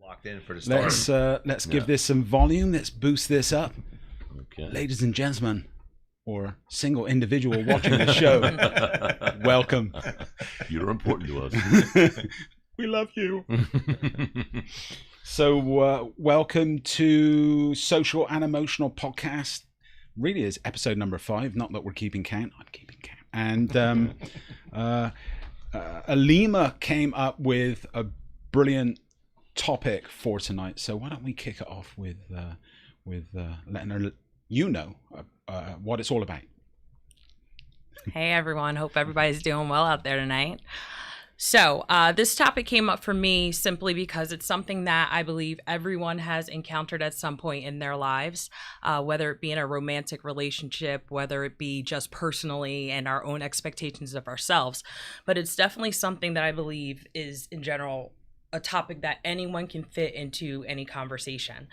Locked in for the start. Let's give this some volume. Let's boost this up. Okay. Ladies and gentlemen, or single individual watching the show, welcome. You're important to us. We love you. So welcome to Social and Emotional Podcast. Really is episode number 5. Not that we're keeping count. I'm keeping count. And Alima came up with a brilliant topic for tonight. So why don't we kick it off with letting her know what it's all about. Hey everyone, hope everybody's doing well out there tonight. So this topic came up for me simply because it's something that I believe everyone has encountered at some point in their lives, whether it be in a romantic relationship, whether it be just personally and our own expectations of ourselves. But it's definitely something that I believe is in general a topic that anyone can fit into any conversation.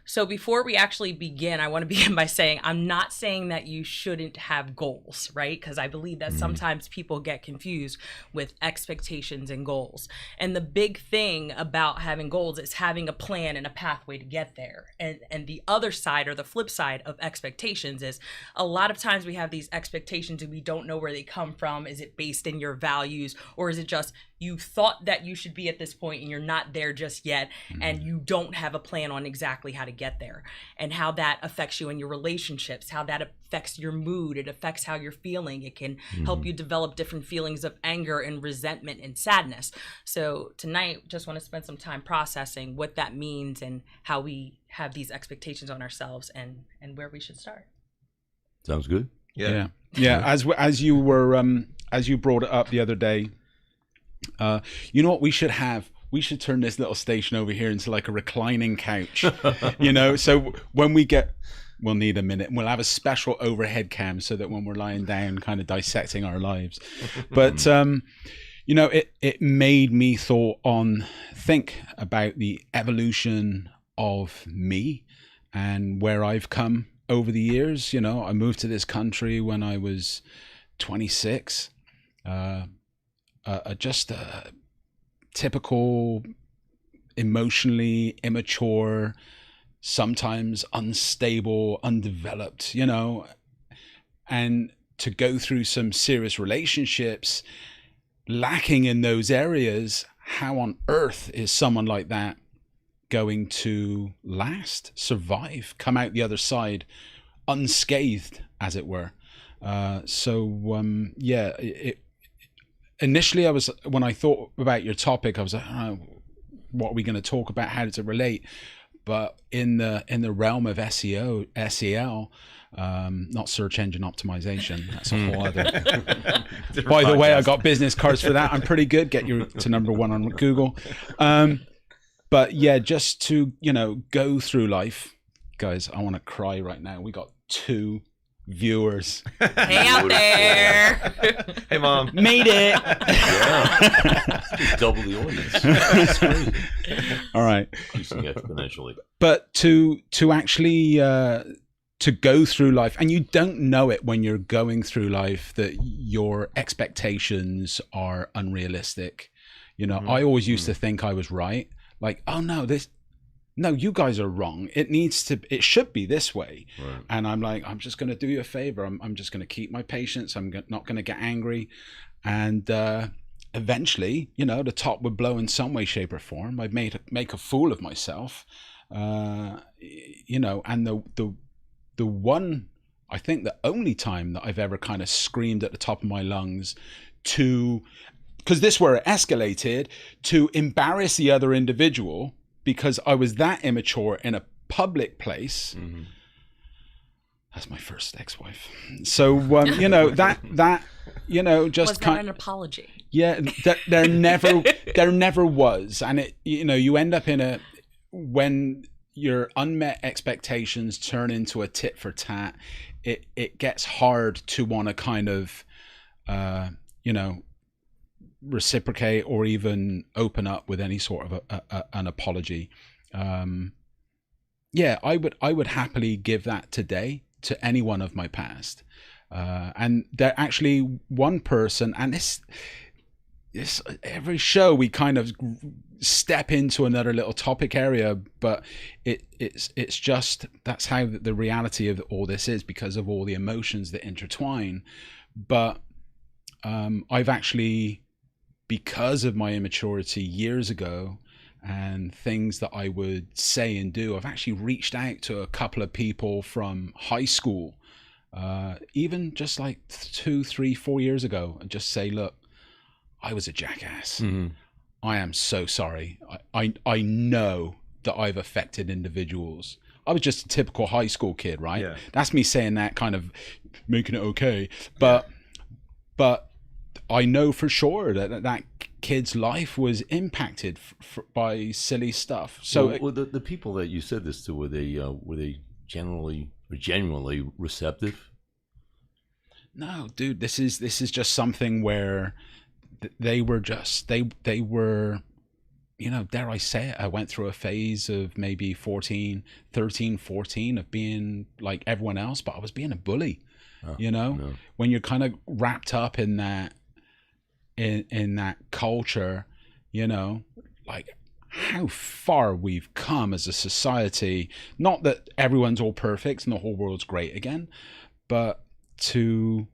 So before we actually begin, I want to begin by saying I'm not saying that you shouldn't have goals, right? Because I believe that sometimes people get confused with expectations and goals. And the big thing about having goals is having a plan and a pathway to get there. And the other side, or the flip side of expectations, is a lot of times we have these expectations and we don't know where they come from. Is it based in your values, or is it just you thought that you should be at this point and you're not there just yet, and you don't have a plan on exactly how to get there, and how that affects you in your relationships, how that affects your mood, it affects how you're feeling. It can help you develop different feelings of anger and resentment and sadness. So tonight, just want to spend some time processing what that means and how we have these expectations on ourselves and where we should start. Sounds good. Yeah. As you brought it up the other day, you know what we should have? We should turn this little station over here into like a reclining couch, so when we'll need a minute, and we'll have a special overhead cam so that when we're lying down kind of dissecting our lives. But it made me think about the evolution of me and where I've come over the years. I moved to this country when I was 26, just a typical, emotionally immature, sometimes unstable, undeveloped, and to go through some serious relationships, lacking in those areas. How on earth is someone like that going to survive, come out the other side unscathed, as it were? Initially, when I thought about your topic, I was like, oh, what are we going to talk about? How does it relate? But in the realm of SEL, not search engine optimization. That's a whole other. By the way, I got business cards for that. I'm pretty good. Get you to number 1 on Google. But yeah, just to go through life, guys. I want to cry right now. We got 2 viewers. Hey out there. Hey mom. Made it. Yeah. Just double the audience. That's crazy. All right. Increasing exponentially. But to actually to go through life, and you don't know it when you're going through life, that your expectations are unrealistic. I always used to think I was right. Like, oh no, you guys are wrong. It should be this way. Right. And I'm like, I'm just going to do you a favor. I'm just going to keep my patience. I'm not going to get angry. And eventually, the top would blow in some way, shape or form. I'd make a fool of myself. And the one, I think the only time that I've ever kind of screamed at the top of my lungs because this where it escalated, to embarrass the other individual, because I was that immature in a public place. That's my first ex-wife. So, that just was that an apology? Yeah, there never was. And it, you end up when your unmet expectations turn into a tit for tat, it gets hard to want to kind of, reciprocate or even open up with any sort of an apology. I would happily give that today to anyone of my past. And there actually one person, and every show we kind of step into another little topic area, but it's just, that's how the reality of all this is, because of all the emotions that intertwine. But I've actually, because of my immaturity years ago and things that I would say and do, I've actually reached out to a couple of people from high school, even just like 2, 3, 4 years ago, and just say, look, I was a jackass. Mm-hmm. I am so sorry. I know that I've affected individuals. I was just a typical high school kid, right? Yeah. That's me saying that, kind of making it okay. But I know for sure that kid's life was impacted by silly stuff. So well, the people that you said this to, were they generally or genuinely receptive? No, dude, this is just something where they were, you know, dare I say it, I went through a phase of maybe 13, 14 of being like everyone else, but I was being a bully. You know, no. When you're kind of wrapped up in that, in that culture, you know, like how far we've come as a society. Not that everyone's all perfect and the whole world's great again, but to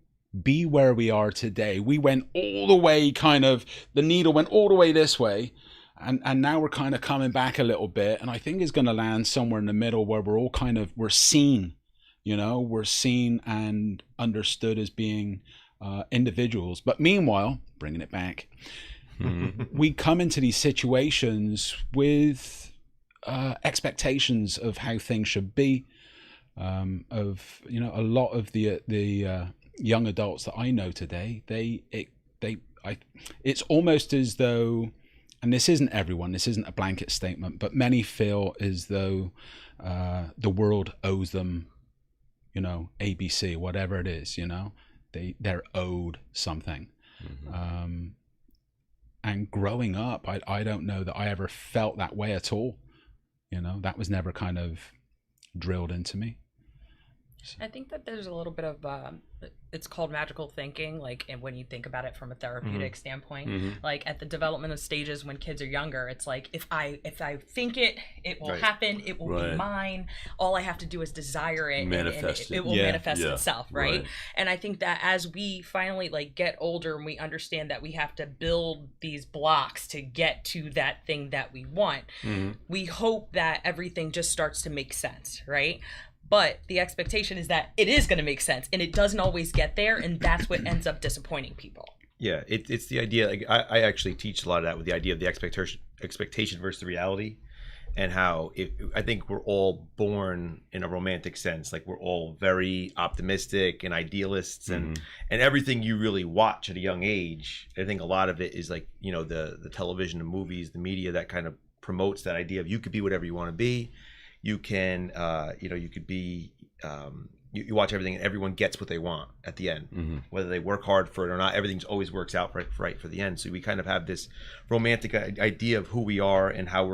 be where we are today, we went all the way, kind of, the needle went all the way this way, and now we're kind of coming back a little bit, and I think it's going to land somewhere in the middle where we're all kind of, we're seen, you know, we're seen and understood as being individuals. But meanwhile, bringing it back, we come into these situations with expectations of how things should be, of, you know, a lot of the young adults that I know today, it's almost as though, and this isn't everyone, this isn't a blanket statement, but many feel as though the world owes them, you know, ABC, whatever it is, you know, they're owed something. Mm-hmm. And growing up, I don't know that I ever felt that way at all. You know, that was never kind of drilled into me. So. I think that there's a little bit of it's called magical thinking, like, and when you think about it from a therapeutic standpoint, like at the developmental stages when kids are younger, it's like if I think it will happen, it will be mine. All I have to do is desire it, manifest and it will manifest itself, right? And I think that as we finally like get older and we understand that we have to build these blocks to get to that thing that we want, we hope that everything just starts to make sense, right? But the expectation is that it is going to make sense, and it doesn't always get there, and that's what ends up disappointing people. Yeah, it's the idea. Like, I actually teach a lot of that with the idea of the expectation versus the reality, and how I think we're all born in a romantic sense. Like, we're all very optimistic and idealists, and everything you really watch at a young age, I think a lot of it is like, you know, the television, the movies, the media that kind of promotes that idea of you could be whatever you want to be. You can, you know, you could be, you watch everything and everyone gets what they want at the end, whether they work hard for it or not. Everything always works out right for the end. So we kind of have this romantic idea of who we are and how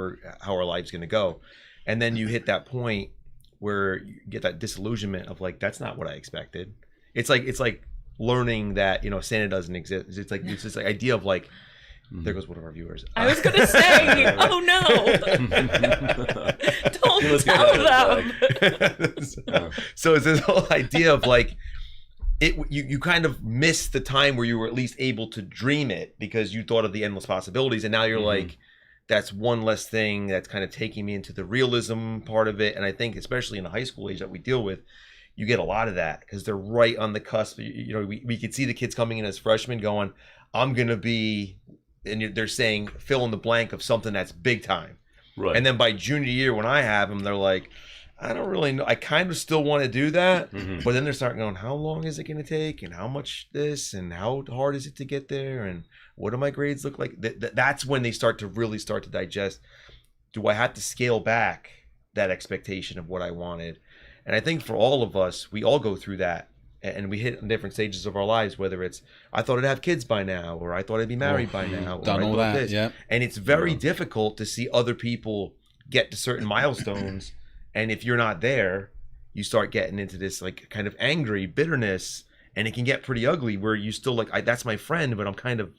our life's going to go. And then you hit that point where you get that disillusionment of like, that's not what I expected. It's like learning that, you know, Santa doesn't exist. It's this like idea of like, there goes one of our viewers. I was going to say, oh no, don't tell them. So it's this whole idea of like, you kind of missed the time where you were at least able to dream it because you thought of the endless possibilities, and now you're like, that's one less thing that's kind of taking me into the realism part of it. And I think especially in the high school age that we deal with, you get a lot of that because they're right on the cusp. You know, we could see the kids coming in as freshmen going, I'm going to be... and they're saying fill in the blank of something that's big time. Right. And then by junior year, when I have them, they're like, I don't really know. I kind of still want to do that. But then they're starting going, how long is it going to take? And how much this? And how hard is it to get there? And what do my grades look like? That's when they start to digest. Do I have to scale back that expectation of what I wanted? And I think for all of us, we all go through that. And we hit in different stages of our lives, whether it's I thought I'd have kids by now, or I thought I'd be married by now, done all that, yeah. And it's very difficult to see other people get to certain milestones, and if you're not there, you start getting into this like kind of angry bitterness, and it can get pretty ugly where you still like, that's my friend, but I'm kind of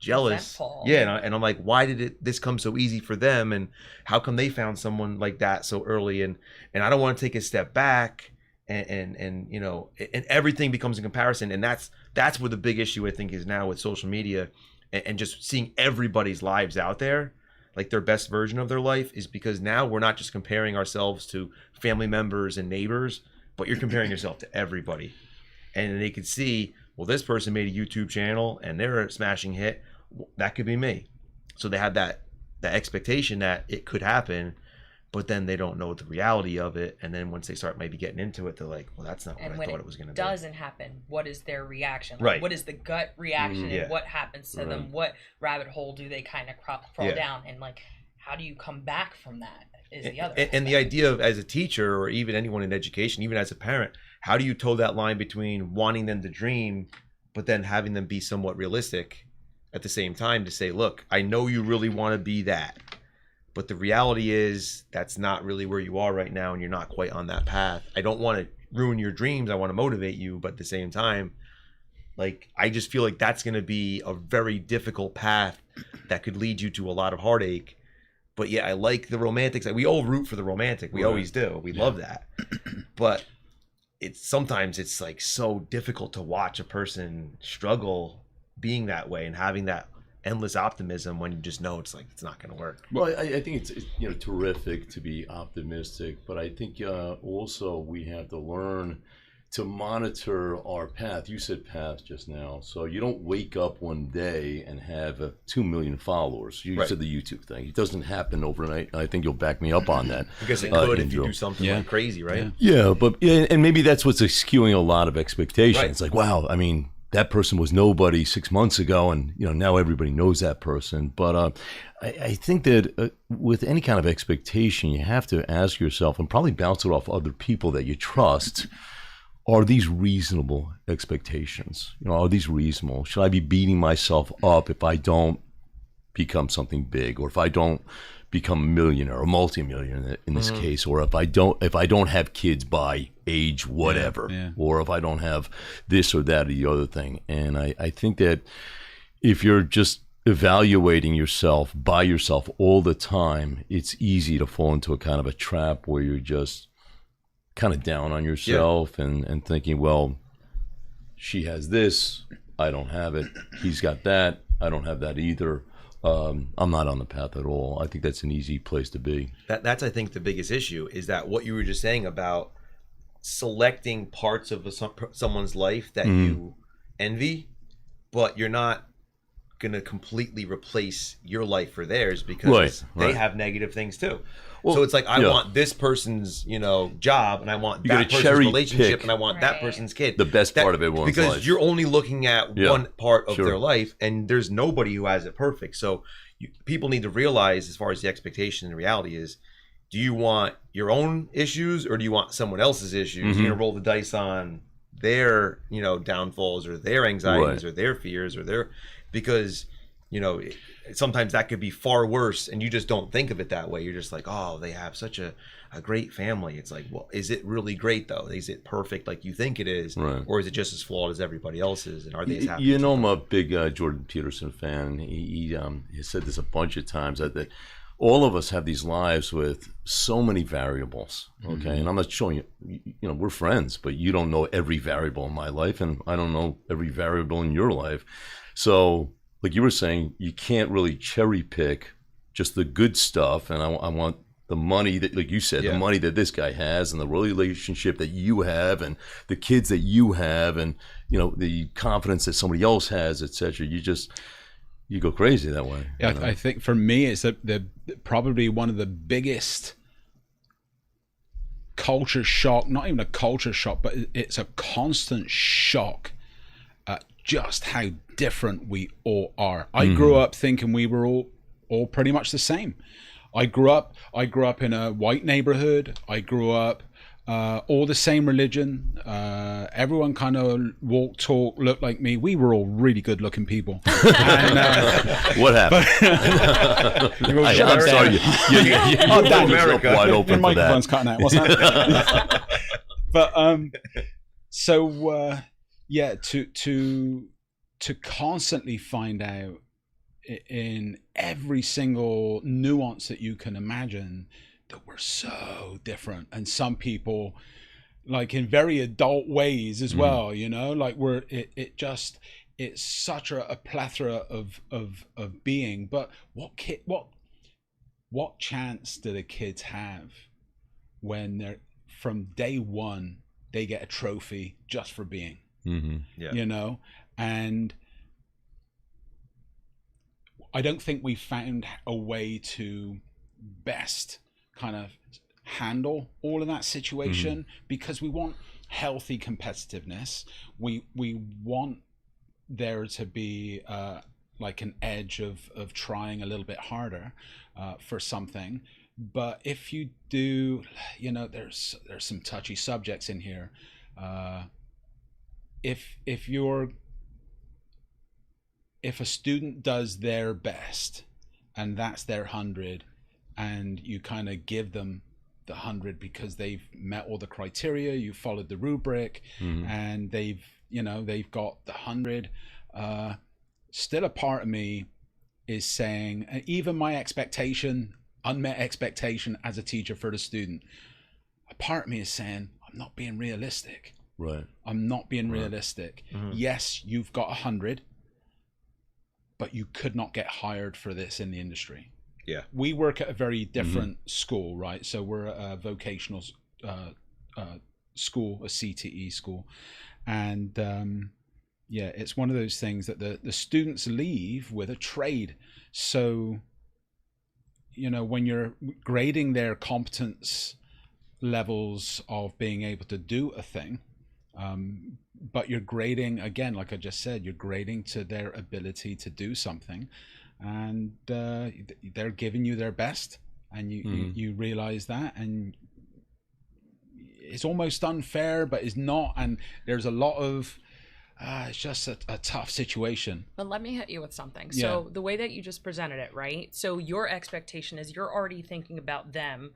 jealous. Resentful. Yeah, and I'm like, why did this come so easy for them, and how come they found someone like that so early? And I don't want to take a step back, and you know, and everything becomes a comparison, and that's where the big issue I think is now with social media, and just seeing everybody's lives out there, like their best version of their life, is because now we're not just comparing ourselves to family members and neighbors, but you're comparing yourself to everybody. And they could see, well, this person made a YouTube channel and they're a smashing hit. That could be me. So they have that expectation that it could happen, but then they don't know the reality of it. And then once they start maybe getting into it, they're like, well, that's not what I thought it was going to be. And when it doesn't happen, what is their reaction? Like, right. What is the gut reaction, Yeah. and what happens to them? What rabbit hole do they kind of crawl down? And like, how do you come back from that is the other and the idea of, as a teacher or even anyone in education, even as a parent, how do you toe that line between wanting them to dream, but then having them be somewhat realistic at the same time to say, look, I know you really want to be that, but the reality is that's not really where you are right now, and you're not quite on that path. I don't want to ruin your dreams. I want to motivate you, but at the same time, like, I just feel like that's going to be a very difficult path that could lead you to a lot of heartache. But yeah, I like the romantics. We all root for the romantic. We always do. We love that. But sometimes it's like so difficult to watch a person struggle being that way and having that endless optimism when you just know it's like it's not going to work. Well, I think it's you know, terrific to be optimistic, but I think also we have to learn to monitor our path. You said path just now, so you don't wake up one day and have 2 million followers. You said the YouTube thing. It doesn't happen overnight. I think you'll back me up on that. Because it could if you do something like crazy, right? Yeah, but and maybe that's what's skewing a lot of expectations. Right. It's like, wow, I mean, that person was nobody 6 months ago, and you know, now everybody knows that person. But I think that with any kind of expectation, you have to ask yourself and probably bounce it off other people that you trust. Are these reasonable expectations? You know, are these reasonable? Should I be beating myself up if I don't become something big, or if I don't become a millionaire or multimillionaire in this case, or if I don't have kids by age whatever, or if I don't have this or that or the other thing? And I think that if you're just evaluating yourself by yourself all the time, it's easy to fall into a kind of a trap where you're just kind of down on yourself and thinking, well, she has this, I don't have it. He's got that, I don't have that either. I'm not on the path at all. I think that's an easy place to be. That's I think the biggest issue is that what you were just saying about selecting parts of someone's life that you envy, but you're not going to completely replace your life for theirs because they have negative things too. Well, so it's like, I want this person's, you know, job, and I want that person's relationship, and I want that person's kid. The best part of everyone's because life. You're only looking at one part of their life, and there's nobody who has it perfect. So people need to realize, as far as the expectation and reality is, do you want your own issues or do you want someone else's issues? You're going to roll the dice on their, you know, downfalls or their anxieties or their fears or their, because, you know, sometimes that could be far worse and you just don't think of it that way. You're just like, oh, they have such a great family. It's like, well, is it really great though? Is it perfect like you think it is? Or is it just as flawed as everybody else's? And are they as happy? You know, I'm a big Jordan Peterson fan. He said this a bunch of times, that all of us have these lives with so many variables, okay? And I'm not showing you, you know, we're friends, but you don't know every variable in my life, and I don't know every variable in your life. So, like you were saying, you can't really cherry pick just the good stuff. And I want the money that, like you said, the money that this guy has, and the relationship that you have, and the kids that you have, and, you know, the confidence that somebody else has, etc. You go crazy that way. Yeah, I think for me, it's the probably one of the biggest culture shock, not even a culture shock, but it's a constant shock at just how different we all are. I grew up thinking we were all pretty much the same. I grew up in a white neighborhood. I grew up all the same religion. Everyone kind of walked, talked, looked like me. We were all really good looking people. And, what happened? I'm sorry. You America. Wide open your microphone's cutting out, wasn't it? But so yeah, to constantly find out in every single nuance that you can imagine, that we're so different. And some people, like in very adult ways as well, you know, like it's such a plethora of being. But what chance do the kids have when they're, from day one, they get a trophy just for being, you know? And I don't think we found a way to best kind of handle all of that situation, because we want healthy competitiveness. We want there to be like an edge of trying a little bit harder for something. But if you do, you know, there's some touchy subjects in here. If a student does their best and that's their 100, and you kind of give them the 100 because they've met all the criteria, you followed the rubric, and they've got the 100, still a part of me is saying, even my unmet expectation as a teacher for the student, a part of me is saying, I'm not being realistic. Right. I'm not being realistic. Yes, you've got 100, but you could not get hired for this in the industry. Yeah. We work at a very different school, right? So we're a vocational school, a CTE school. And yeah, it's one of those things that the students leave with a trade. So, you know, when you're grading their competence levels of being able to do a thing, but you're grading, again, like I just said, you're grading to their ability to do something, and they're giving you their best, and you realize that, and it's almost unfair, but it's not. And there's a lot of it's just a tough situation. But let me hit you with something. So the way that you just presented it, right? So your expectation is you're already thinking about them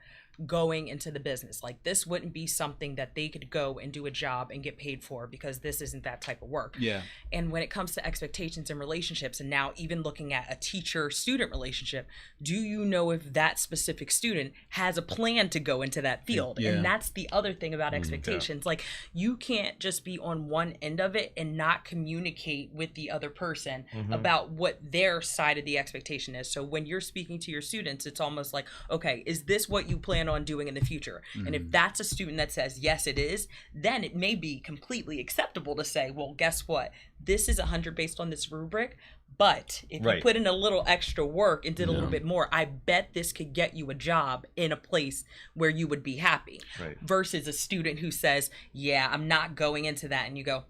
going into the business. Like, this wouldn't be something that they could go and do a job and get paid for, because this isn't that type of work. Yeah. And when it comes to expectations and relationships, and now even looking at a teacher-student relationship, do you know if that specific student has a plan to go into that field? Yeah. And that's the other thing about expectations. Like, you can't just be on one end of it and not communicate with the other person about what their side of the expectation is. So when you're speaking to your students, it's almost like, okay, is this what you plan on doing in the future? And if that's a student that says yes it is, then it may be completely acceptable to say, well, guess what, this is 100 based on this rubric, but if you put in a little extra work and did a little bit more, I bet this could get you a job in a place where you would be happy. Versus a student who says, yeah, I'm not going into that, and you go,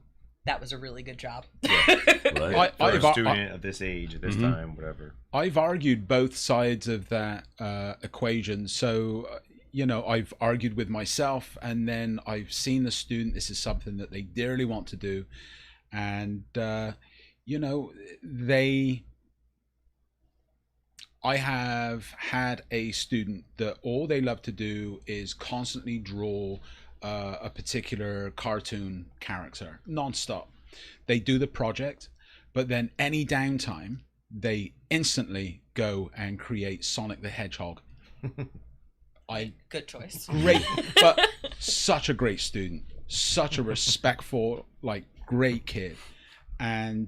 that was a really good job. For a student at this age, at this time, whatever. I've argued both sides of that equation. So, you know, I've argued with myself, and then I've seen the student, this is something that they dearly want to do. And, you know, I have had a student that all they love to do is constantly draw a particular cartoon character nonstop. They do the project, but then any downtime, they instantly go and create Sonic the Hedgehog. Good choice. Great, but such a great student, such a respectful, like, great kid. And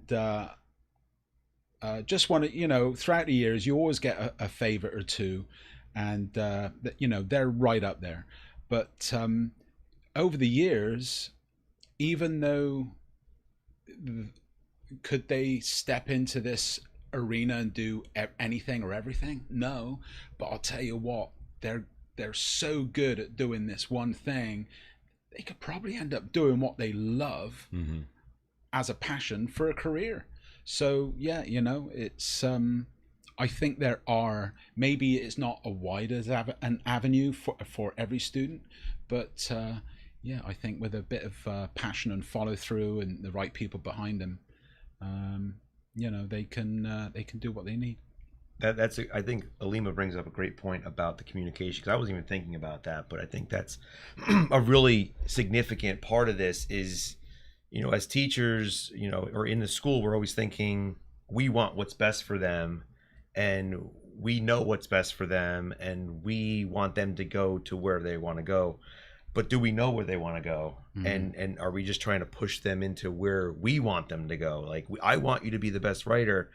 just want to, you know, throughout the years, you always get a favorite or two, and you know, they're right up there. But over the years, even though could they step into this arena and do anything or everything? No, but I'll tell you what, they're so good at doing this one thing, they could probably end up doing what they love as a passion for a career. So yeah, you know, it's I think there are, maybe it's not a wide as an avenue for every student, but yeah, I think with a bit of passion and follow through and the right people behind them, you know, they can do what they need. I think Alima brings up a great point about the communication, because I wasn't even thinking about that, but I think that's a really significant part of this is, you know, as teachers, you know, or in the school, we're always thinking we want what's best for them, and we know what's best for them, and we want them to go to where they want to go. But do we know where they want to go? And are we just trying to push them into where we want them to go? Like, I want you to be the best writer,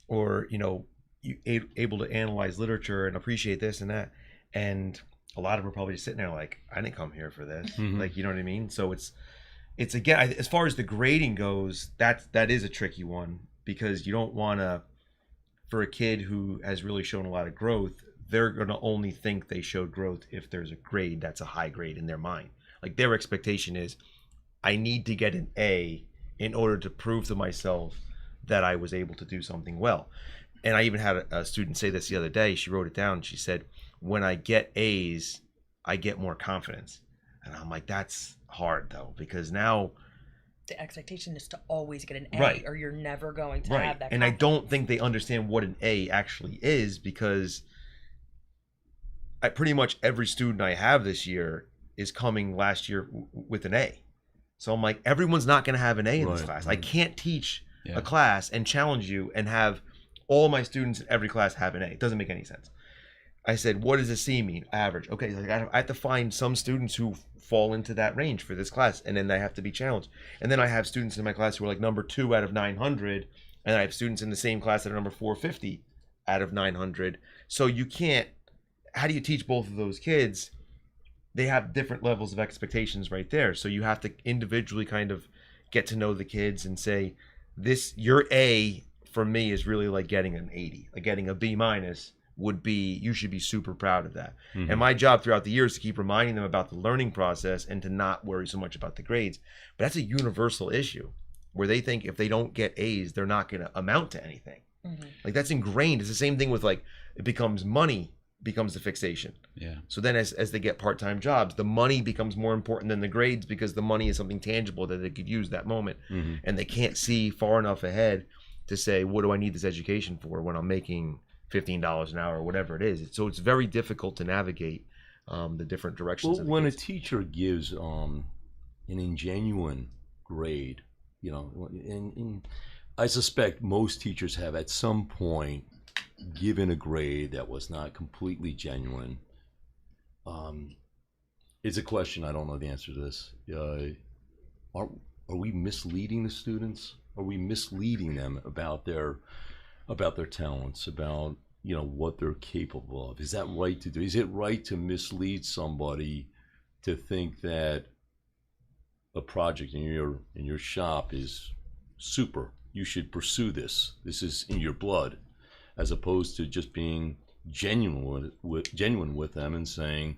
or, you know, you able to analyze literature and appreciate this and that. And a lot of them are probably just sitting there like, I didn't come here for this. Like, you know what I mean? So it's again, as far as the grading goes, that is a tricky one, because you don't want to, for a kid who has really shown a lot of growth, they're going to only think they showed growth if there's a grade that's a high grade in their mind. Like, their expectation is, I need to get an A in order to prove to myself that I was able to do something well. And I even had a student say this the other day. She wrote it down. She said, when I get A's, I get more confidence. And I'm like, that's hard though, because now the expectation is to always get an A, right, or you're never going to right, have that. And I don't think they understand what an A actually is, because pretty much every student I have this year is coming last year with an A. So I'm like, everyone's not going to have an A in this class. I can't teach a class and challenge you and have all my students in every class have an A. It doesn't make any sense. I said, what does a C mean? Average. Okay, like I have to find some students who fall into that range for this class, and then they have to be challenged. And then I have students in my class who are like number 2 out of 900, and I have students in the same class that are number 450 out of 900. So you can't, how do you teach both of those kids? They have different levels of expectations right there. So you have to individually kind of get to know the kids and say, your A for me is really like getting an 80, like getting a B minus would be, you should be super proud of that. And my job throughout the year is to keep reminding them about the learning process and to not worry so much about the grades. But that's a universal issue where they think if they don't get A's, they're not going to amount to anything. Like, that's ingrained. It's the same thing with, like, it becomes money becomes the fixation. Yeah. So then as they get part-time jobs, the money becomes more important than the grades, because the money is something tangible that they could use that moment. And they can't see far enough ahead to say, what do I need this education for when I'm making $15 an hour or whatever it is. So it's very difficult to navigate the different directions. Well, when a teacher gives an ingenuine grade, you know, and I suspect most teachers have at some point given a grade that was not completely genuine. It's a question, I don't know the answer to this. Are we misleading the students? Are we misleading them about their talents, about, you know, what they're capable of? Is that right to do? Is it right to mislead somebody to think that a project in your shop is super? You should pursue this. This is in your blood, as opposed to just being genuine with them and saying,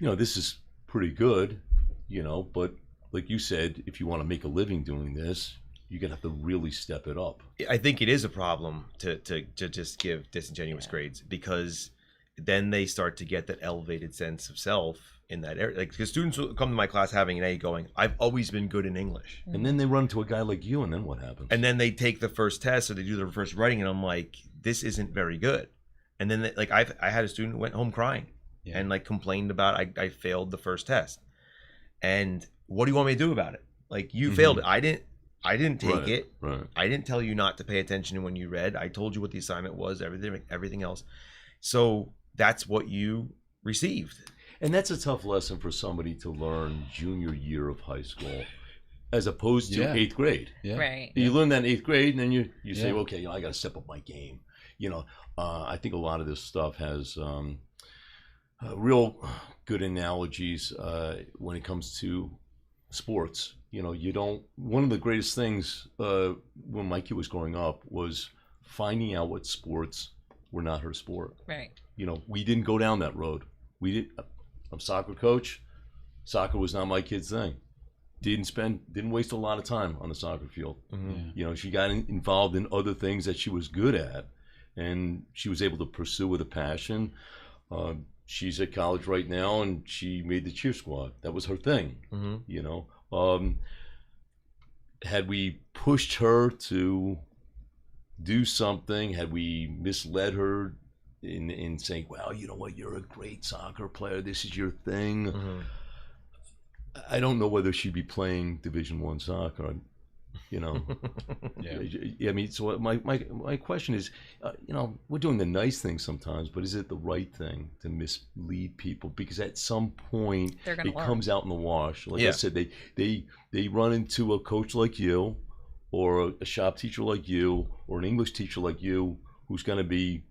you know, this is pretty good, you know, but like you said, if you want to make a living doing this, you're gonna have to really step it up. I think it is a problem to just give disingenuous grades, because then they start to get that elevated sense of self in that area. Like, because students will come to my class having an A going, I've always been good in English. And then they run to a guy like you, and then what happens? And then they take the first test, or they do their first writing, and I'm like, this isn't very good. And then like I had a student who went home crying and like complained about I failed the first test. And what do you want me to do about it? Like, you failed it. I didn't take it. Right. I didn't tell you not to pay attention when you read. I told you what the assignment was, everything else. So that's what you received. And that's a tough lesson for somebody to learn junior year of high school, as opposed to 8th grade. Right. You learn that in 8th grade, and then you say, okay, you know, I got to step up my game. You know, I think a lot of this stuff has real good analogies when it comes to sports. You know, one of the greatest things when my kid was growing up was finding out what sports were not her sport. Right. You know, we didn't go down that road. I'm a soccer coach. Soccer was not my kid's thing. Didn't waste a lot of time on the soccer field. You know, she got involved in other things that she was good at, and she was able to pursue with a passion. She's at college right now, and she made the cheer squad. That was her thing. You know, had we pushed her to do something, had we misled her in saying, well, you know what, you're a great soccer player, this is your thing, I don't know whether she'd be playing Division I soccer. You know. Yeah. I mean, so my question is, you know, we're doing the nice thing sometimes, but is it the right thing to mislead people? Because at some point it comes out in the wash. Like I said, they run into a coach like you, or a shop teacher like you, or an English teacher like you, who's going to be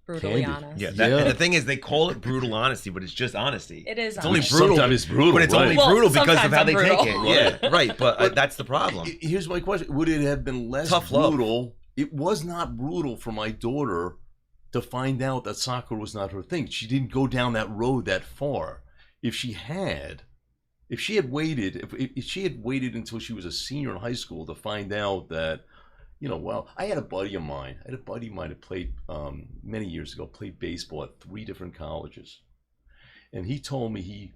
brutally honest. Yeah, and the thing is, they call it brutal honesty, but it's just honesty. It is. It's only brutal. Sometimes it's brutal, but it's only brutal because of how they take it. Yeah, right. But that's the problem. Here's my question: would it have been less Tough brutal? Love. It was not brutal for my daughter to find out that soccer was not her thing. She didn't go down that road that far. If she had waited, if she had waited until she was a senior in high school to find out that, you know, well, I had a buddy of mine. That played many years ago, played baseball at 3 different colleges. And he told me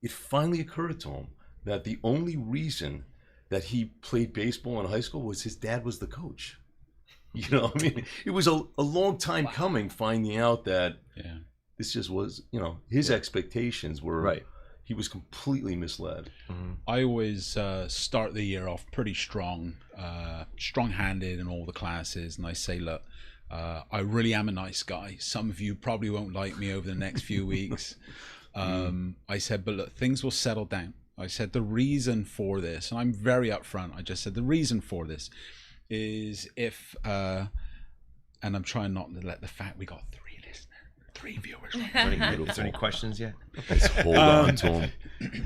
it finally occurred to him that the only reason that he played baseball in high school was his dad was the coach. You know, I mean, it was a long time coming finding out that this just was, you know, his expectations were right. He was completely misled. Mm-hmm. I always start the year off pretty strong-handed in all the classes, and I say, look, I really am a nice guy. Some of you probably won't like me over the next few weeks. I said, but look, things will settle down. I said the reason for this, and I'm very upfront. I just said the reason for this is if, and I'm trying not to let the fact we got 3 viewers. Is there any questions yet? Let's hold on to them.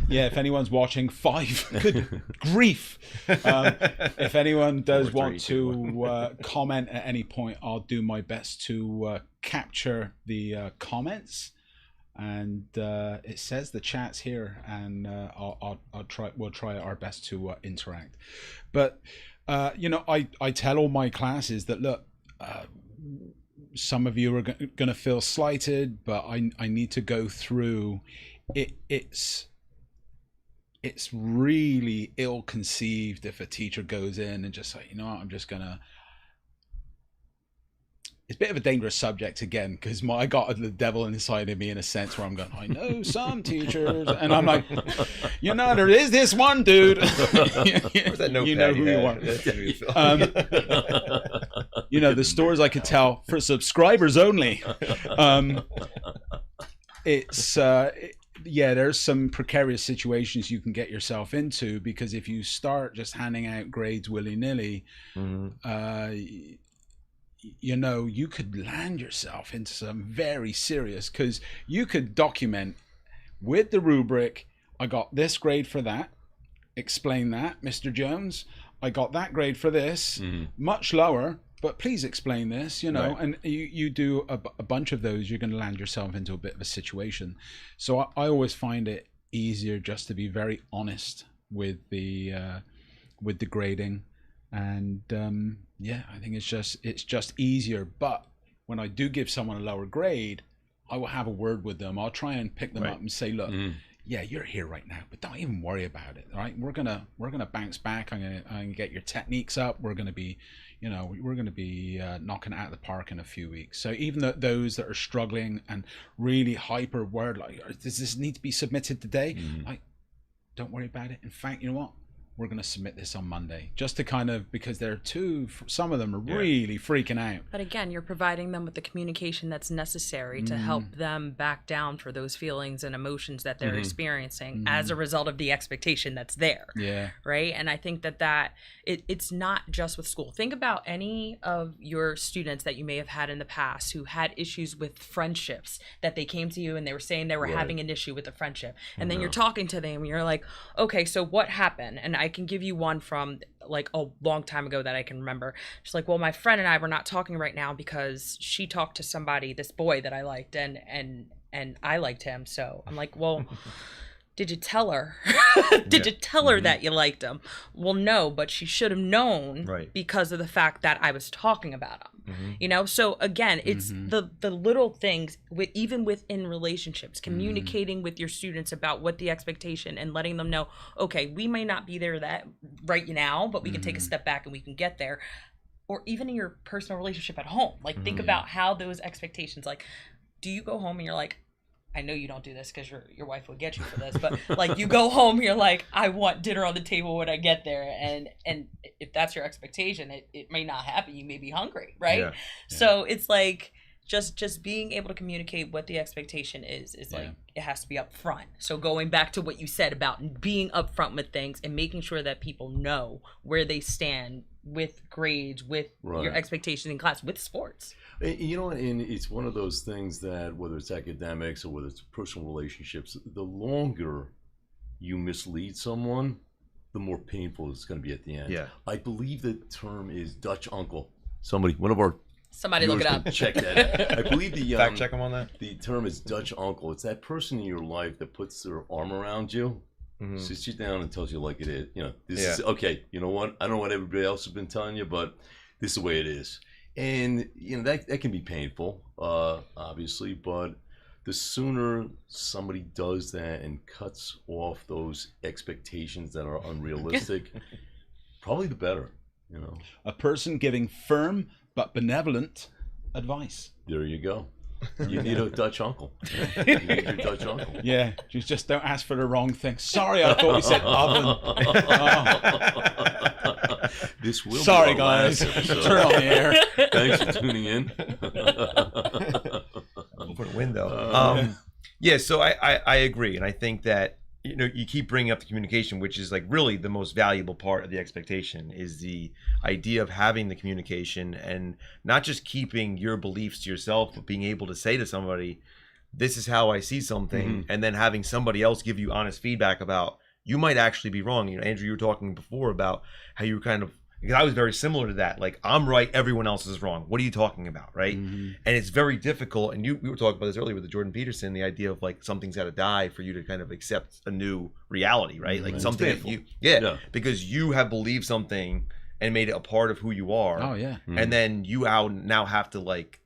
Yeah, if anyone's watching, 5. Good grief. If anyone does want to comment at any point, I'll do my best to capture the comments. And it says the chat's here, and we'll try our best to interact. But you know, I tell all my classes that, look, some of you are going to feel slighted, but I need to go through it. It's really ill-conceived if a teacher goes in and just like, you know what, I'm just gonna. It's a bit of a dangerous subject again, because I got the devil inside of me in a sense where I'm going, I know some teachers, and I'm like, you know, there is this one dude. You know who you are. You know, the stories I could tell for subscribers only. There's some precarious situations you can get yourself into, because if you start just handing out grades willy-nilly, you know, you could land yourself into some very serious, because you could document with the rubric, I got this grade for that, explain that, Mr. Jones, I got that grade for this, much lower, but please explain this, you know, right. And you do a bunch of those, you're going to land yourself into a bit of a situation. So I always find it easier just to be very honest with the grading. And I think it's just easier. But when I do give someone a lower grade, I will have a word with them. I'll try and pick them up and say, look, yeah, you're here right now, but don't even worry about it. All right, we're gonna bounce back. I'm gonna get your techniques up. We're gonna be knocking it out of the park in a few weeks. So even those that are struggling and really hyper worried, like, does this need to be submitted today? Like, don't worry about it. In fact, you know what? We're going to submit this on Monday, just to kind of, because some of them are really freaking out. But again, you're providing them with the communication that's necessary to help them back down for those feelings and emotions that they're experiencing as a result of the expectation that's there. Yeah. Right. And I think that it's not just with school. Think about any of your students that you may have had in the past who had issues with friendships, that they came to you and they were saying they were having an issue with a friendship. And then you're talking to them and you're like, okay, so what happened? And I can give you one from like a long time ago that I can remember. She's like, well, my friend and I were not talking right now because she talked to somebody, this boy that I liked, and I liked him. So I'm like, well, did you tell her? Did you tell her that you liked him? Well, no, but she should have known because of the fact that I was talking about him. You know, so again, it's the little things, even within relationships, communicating with your students about what the expectation and letting them know, okay, we may not be there that right now, but we can take a step back and we can get there. Or even in your personal relationship at home, like think about how those expectations, like, do you go home and you're like, I know you don't do this because your wife would get you for this, but like you go home, you're like, I want dinner on the table when I get there, and if that's your expectation, it may not happen. You may be hungry, right? Yeah. So it's like just being able to communicate what the expectation is like it has to be up front. So going back to what you said about being upfront with things and making sure that people know where they stand with grades, with your expectations in class, with sports. You know, and it's one of those things that whether it's academics or whether it's personal relationships, the longer you mislead someone, the more painful it's going to be at the end. Yeah. I believe the term is Dutch uncle. Somebody Look it up. Check that. I believe the fact check them on that. The term is Dutch uncle. It's that person in your life that puts their arm around you, sits you down, and tells you like it is. You know, this is okay. You know what? I don't know what everybody else has been telling you, but this is the way it is. And you know that can be painful, obviously. But the sooner somebody does that and cuts off those expectations that are unrealistic, probably the better. You know, a person giving firm but benevolent advice. There you go. You need a Dutch uncle. You need your Dutch uncle. Yeah, you just don't ask for the wrong thing. Sorry, I thought we said oven. This will Sorry, be our guys. last episode. Turn on the air. Thanks for tuning in. Open a window. Yeah, so I agree, and I think that you keep bringing up the communication, which is like really the most valuable part of the expectation, is the idea of having the communication and not just keeping your beliefs to yourself, but being able to say to somebody, this is how I see something, and then having somebody else give you honest feedback about, you might actually be wrong. Andrew, you were talking before about how you were kind of, because I was very similar to that. Like, I'm right, everyone else is wrong. What are you talking about, right? And it's very difficult. And we were talking about this earlier with the Jordan Peterson, the idea of like something's got to die for you to kind of accept a new reality, right? Like something that you, because you have believed something and made it a part of who you are. Oh yeah. And then you now have to like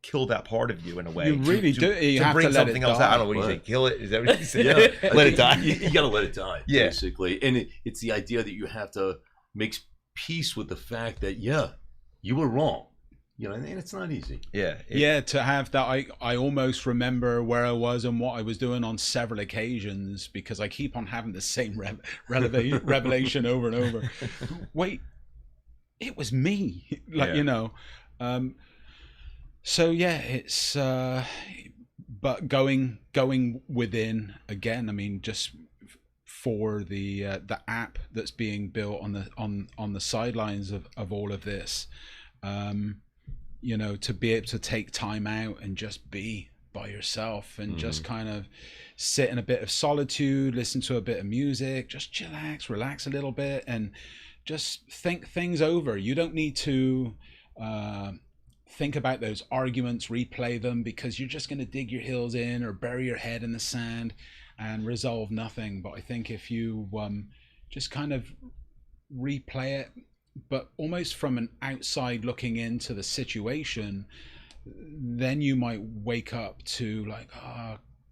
kill that part of you in a way. You really do. You to have bring to let something it else die. out. I don't know what you say. Kill it. Is that what you say? Yeah, Let it die. You got to let it die, Yeah. basically. And it's the idea that you have to make peace with the fact that you were wrong. You know, and it's not easy. Yeah. To have that, I almost remember where I was and what I was doing on several occasions, because I keep on having the same revelation over and over. Wait, it was me. So yeah, it's but going within again. I mean, just for the app that's being built on the sidelines of all of this, to be able to take time out and just be by yourself and just kind of sit in a bit of solitude, listen to a bit of music, just chillax, relax a little bit, and just think things over. You don't need to think about those arguments, replay them, because you're just going to dig your heels in or bury your head in the sand and resolve nothing. But I think if you just kind of replay it, but almost from an outside looking into the situation, then you might wake up to like,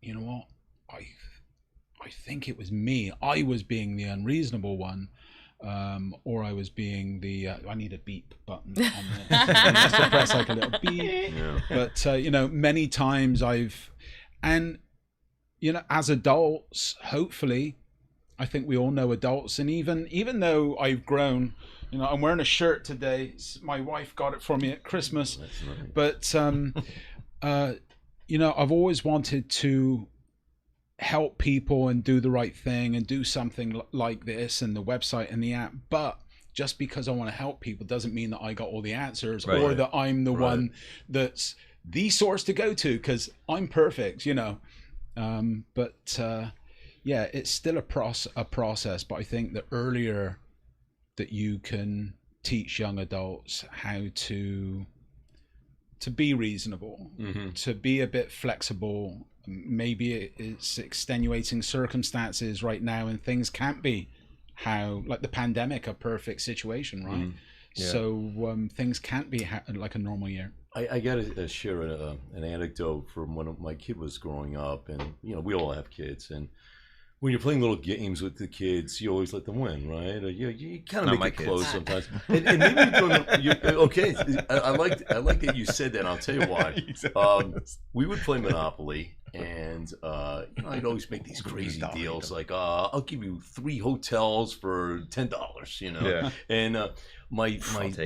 you know what, I think it was me. I was being the unreasonable one. Or I was being the I need a beep button on this. Just to press like a little beep. Yeah. But many times as adults, hopefully, I think we all know adults, and even though I've grown, I'm wearing a shirt today. My wife got it for me at Christmas. That's nice. But I've always wanted to help people and do the right thing and do something like this and the website and the app, but just because I want to help people doesn't mean that I got all the answers, or that I'm the one that's the source to go to, because I'm perfect, but it's still a process. But I think the earlier that you can teach young adults how to be reasonable, to be a bit flexible. Maybe it's extenuating circumstances right now and things can't be like the pandemic, a perfect situation, right? So things can't be like a normal year. I got to share an anecdote from when my kid was growing up, and we all have kids, and when you're playing little games with the kids, you always let them win, right? Or you kind of make it close sometimes. And maybe you're okay. I like that you said that. And I'll tell you why. We would play Monopoly, And I'd always make these crazy deals, like I'll give you 3 hotels for $10, Yeah. And my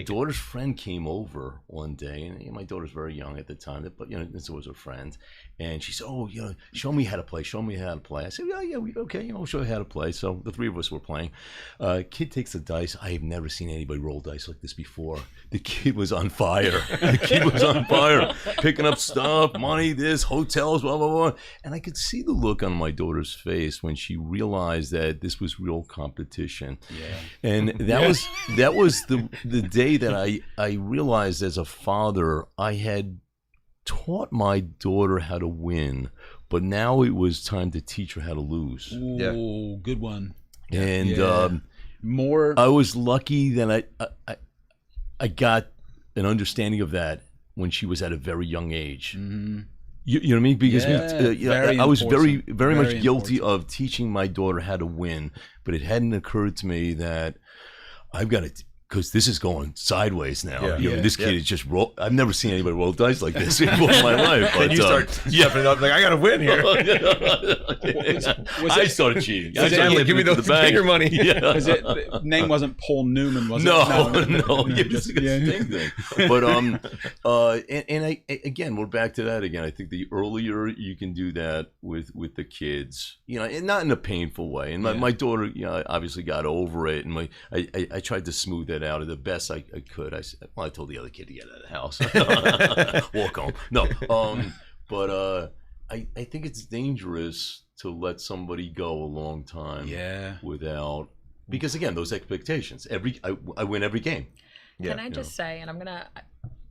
daughter's friend came over one day, and my daughter's very young at the time, but this was her friend, and she said, "Oh, show me how to play. Show me how to play." I said, "Yeah, okay, I'll show you how to play." So the 3 of us were playing. Kid takes the dice. I have never seen anybody roll dice like this before. The kid was on fire. Picking up stuff, money, this, hotels, blah, blah, blah. And I could see the look on my daughter's face when she realized that this was real competition. Yeah. And that was the day that I realized as a father, I had taught my daughter how to win, but now it was time to teach her how to lose. Ooh, good one. And more. I was lucky that I got an understanding of that when she was at a very young age. Mm-hmm. You know what I mean? Because I was very much guilty important. of teaching my daughter how to win, but it hadn't occurred to me that I've got to, because this is going sideways now. This kid is just roll. I've never seen anybody roll dice like this in my life. But you start stepping up like, I got to win here. I started cheating. Give me the bigger money. Because the name wasn't Paul Newman, was it? No. It's a same thing. But and I again, we're back to that again. I think the earlier you can do that with the kids, and not in a painful way. And my daughter, obviously got over it, and I tried to smooth that out the best I could. I told the other kid to get out of the house, walk home. No, but I think it's dangerous to let somebody go a long time without, because again, those expectations. I win every game. Can I just say, and I'm gonna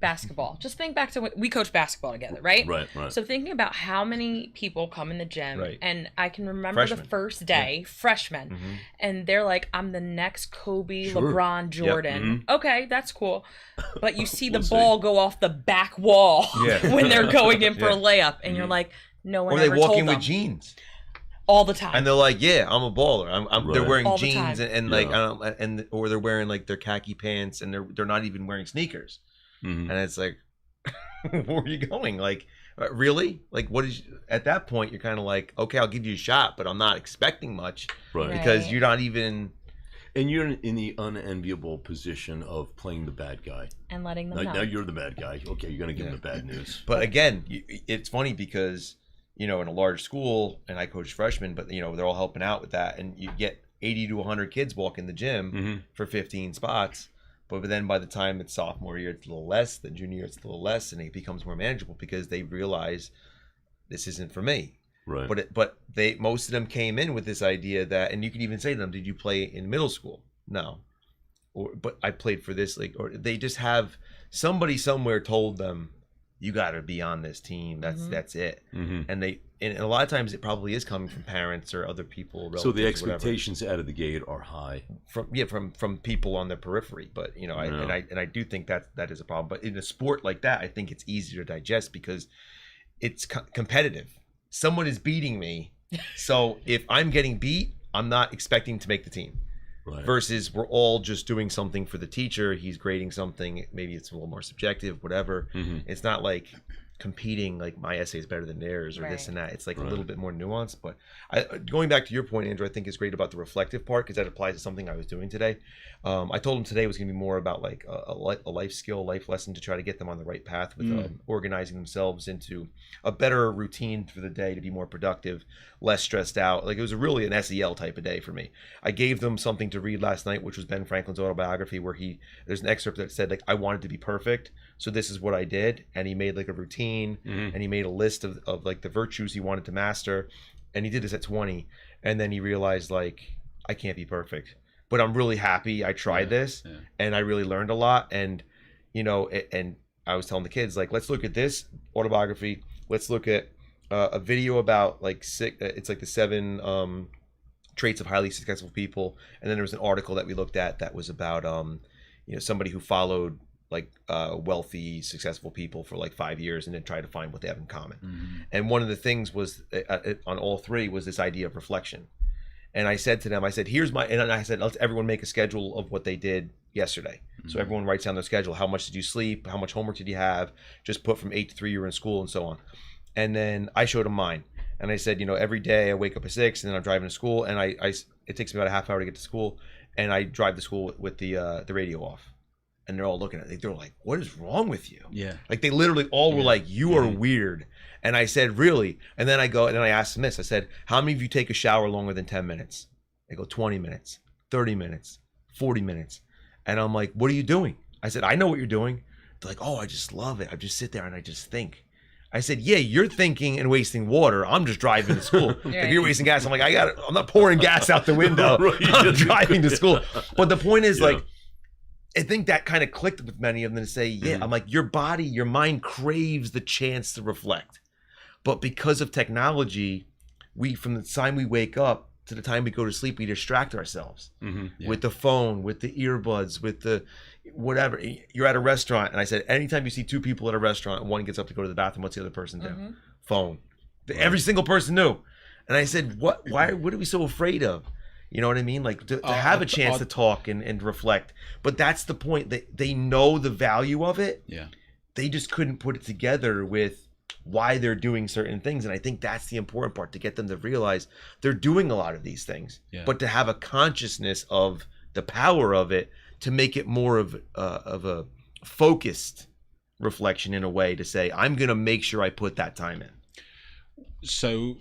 basketball. Just think back to when we coached basketball together, right? Right. So thinking about how many people come in the gym, and I can remember Freshmen. the first day, freshmen, and they're like, "I'm the next Kobe, LeBron, Jordan." Okay, that's cool, but you see the ball go off the back wall when they're going in for a layup, and you're like, "No one Or they ever walk told in them." with jeans. All the time. And they're like, "Yeah, I'm a baller." They're wearing All the jeans time. and like, or they're wearing like their khaki pants, and they're not even wearing sneakers. And it's like, where are you going? Like, really? Like, what is? At that point, you're kind of like, okay, I'll give you a shot, but I'm not expecting much, because you're not even. And you're in the unenviable position of playing the bad guy. And letting them know. Now you're the bad guy. Okay, you're gonna give them the bad news. But again, it's funny because in a large school, and I coach freshmen, but they're all helping out with that, and you get 80 to 100 kids walk in the gym for 15 spots. But then by the time it's sophomore year, it's a little less. Then junior year, it's a little less, and it becomes more manageable because they realize this isn't for me. Right. But most of them came in with this idea that, and you can even say to them, "Did you play in middle school?" No. But I played for this league. Or they just have somebody somewhere told them, "You got to be on this team. That's it." And a lot of times it probably is coming from parents or other people. So the expectations out of the gate are high. From people on the periphery. But I do think that is a problem. But in a sport like that, I think it's easier to digest because it's competitive. Someone is beating me, so if I'm getting beat, I'm not expecting to make the team. Right. Versus we're all just doing something for the teacher. He's grading something. Maybe it's a little more subjective, whatever. It's not like competing like my essay is better than theirs or this and that. It's like a little bit more nuanced. But going back to your point, Andrew, I think is great about the reflective part because that applies to something I was doing today. I told him today was going to be more about like a life skill, life lesson to try to get them on the right path with organizing themselves into a better routine for the day to be more productive, less stressed out. Like it was really an SEL type of day for me. I gave them something to read last night, which was Ben Franklin's autobiography, where there's an excerpt that said like, I wanted to be perfect, so this is what I did. And he made like a routine and he made a list of like the virtues he wanted to master. And he did this at 20. And then he realized like, I can't be perfect, but I'm really happy I tried this and I really learned a lot. And, and I was telling the kids, like, let's look at this autobiography. Let's look at a video about like it's like the 7 traits of highly successful people. And then there was an article that we looked at that was about, somebody who followed like wealthy, successful people for like 5 years and then try to find what they have in common. And one of the things was on all 3 was this idea of reflection. And I said to them, I said, and I said, let's everyone make a schedule of what they did yesterday. So everyone writes down their schedule. How much did you sleep? How much homework did you have? Just put from 8 to 3 you were in school and so on. And then I showed him mine. And I said, every day I wake up at 6 and then I'm driving to school, and it takes me about a half hour to get to school, and I drive to school with the radio off. And they're all looking at it. They're like, what is wrong with you? Yeah. Like they literally all were like, you are weird. And I said, really? And then I asked them this. I said, how many of you take a shower longer than 10 minutes? They go, 20 minutes, 30 minutes, 40 minutes. And I'm like, what are you doing? I said, I know what you're doing. They're like, oh, I just love it. I just sit there and I just think. I said, yeah, you're thinking and wasting water. I'm just driving to school. If you're wasting gas, I'm like, I'm not pouring gas out the window. I'm driving to school. But the point is, like, I think that kind of clicked with many of them to say, I'm like, your body, your mind craves the chance to reflect. But because of technology, from the time we wake up to the time we go to sleep, we distract ourselves with the phone, with the earbuds, with the whatever. You're at a restaurant, and I said, anytime you see two people at a restaurant and one gets up to go to the bathroom, what's the other person do? Phone. Every single person knew. And I said, what are we so afraid of? You know what I mean? Like to have a chance to talk and reflect. But that's the point. They know the value of it. Yeah. They just couldn't put it together with why they're doing certain things. And I think that's the important part, to get them to realize they're doing a lot of these things, but to have a consciousness of the power of it, to make it more of a focused reflection in a way, to say, I'm going to make sure I put that time in. So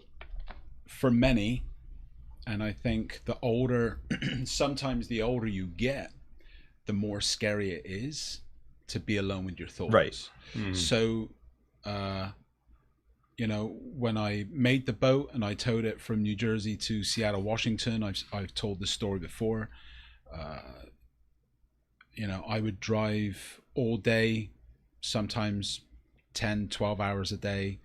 for many, and I think sometimes the older you get, the more scary it is to be alone with your thoughts. Right. So, when I made the boat and I towed it from New Jersey to Seattle, Washington, I've told this story before. I would drive all day, sometimes 10, 12 hours a day.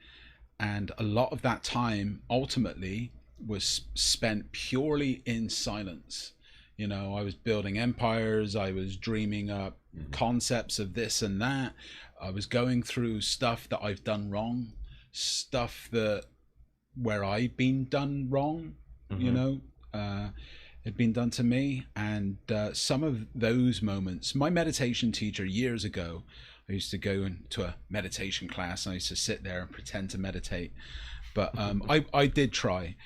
And a lot of that time ultimately was spent purely in silence. I was building empires. I was dreaming up concepts of this and that. I was going through stuff that I've done wrong, stuff where I've been done wrong, had been done to me. And some of those moments, my meditation teacher years ago, I used to go into a meditation class and I used to sit there and pretend to meditate. But I did try.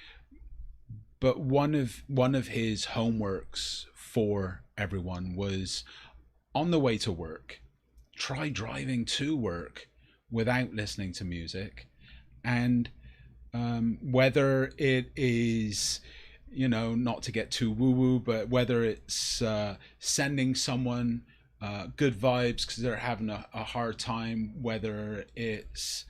But one of his homeworks for everyone was, on the way to work, try driving to work without listening to music. And whether it is, not to get too woo-woo, but whether it's sending someone good vibes because they're having a hard time, whether it's,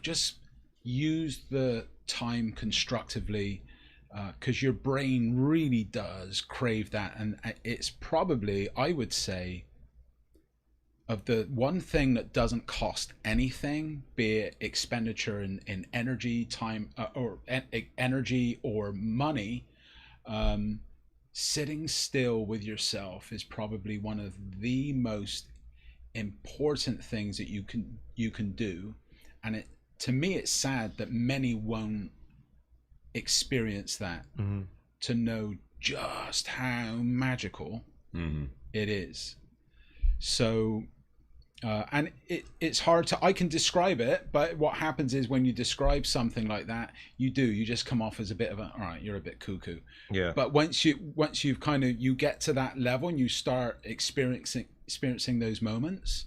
just use the time constructively, because your brain really does crave that. And it's probably, I would say, of the one thing that doesn't cost anything, be it expenditure in energy, time, or energy or money, sitting still with yourself is probably one of the most important things that you can do. And to me, it's sad that many won't experience that, to know just how magical it is. So and it's hard to, I can describe it, but what happens is when you describe something like that, you just come off as a bit of all right, you're a bit cuckoo. Yeah. But once you've kind of, you get to that level and you start experiencing those moments,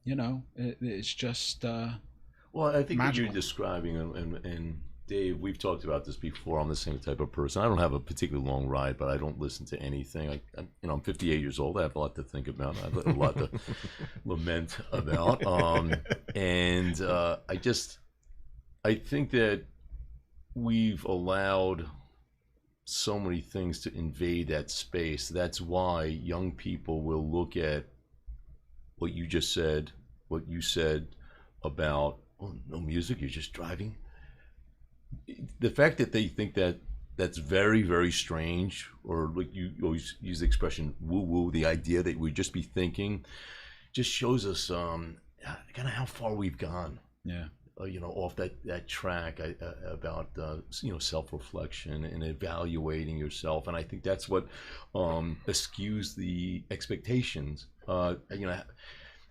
it's just well, I think magical. what you're describing, and Dave, we've talked about this before. I'm the same type of person. I don't have a particularly long ride, but I don't listen to anything. I'm 58 years old. I have a lot to think about. I have a lot to lament about. I think that we've allowed so many things to invade that space. That's why young people will look at what you just said, what you said about, oh, no music, you're just driving. The fact that they think that that's very, very strange, or like you always use the expression woo-woo, the idea that we just be thinking, just shows us kind of how far we've gone. Yeah. Off that track about self-reflection and evaluating yourself. And I think that's what eschews the expectations.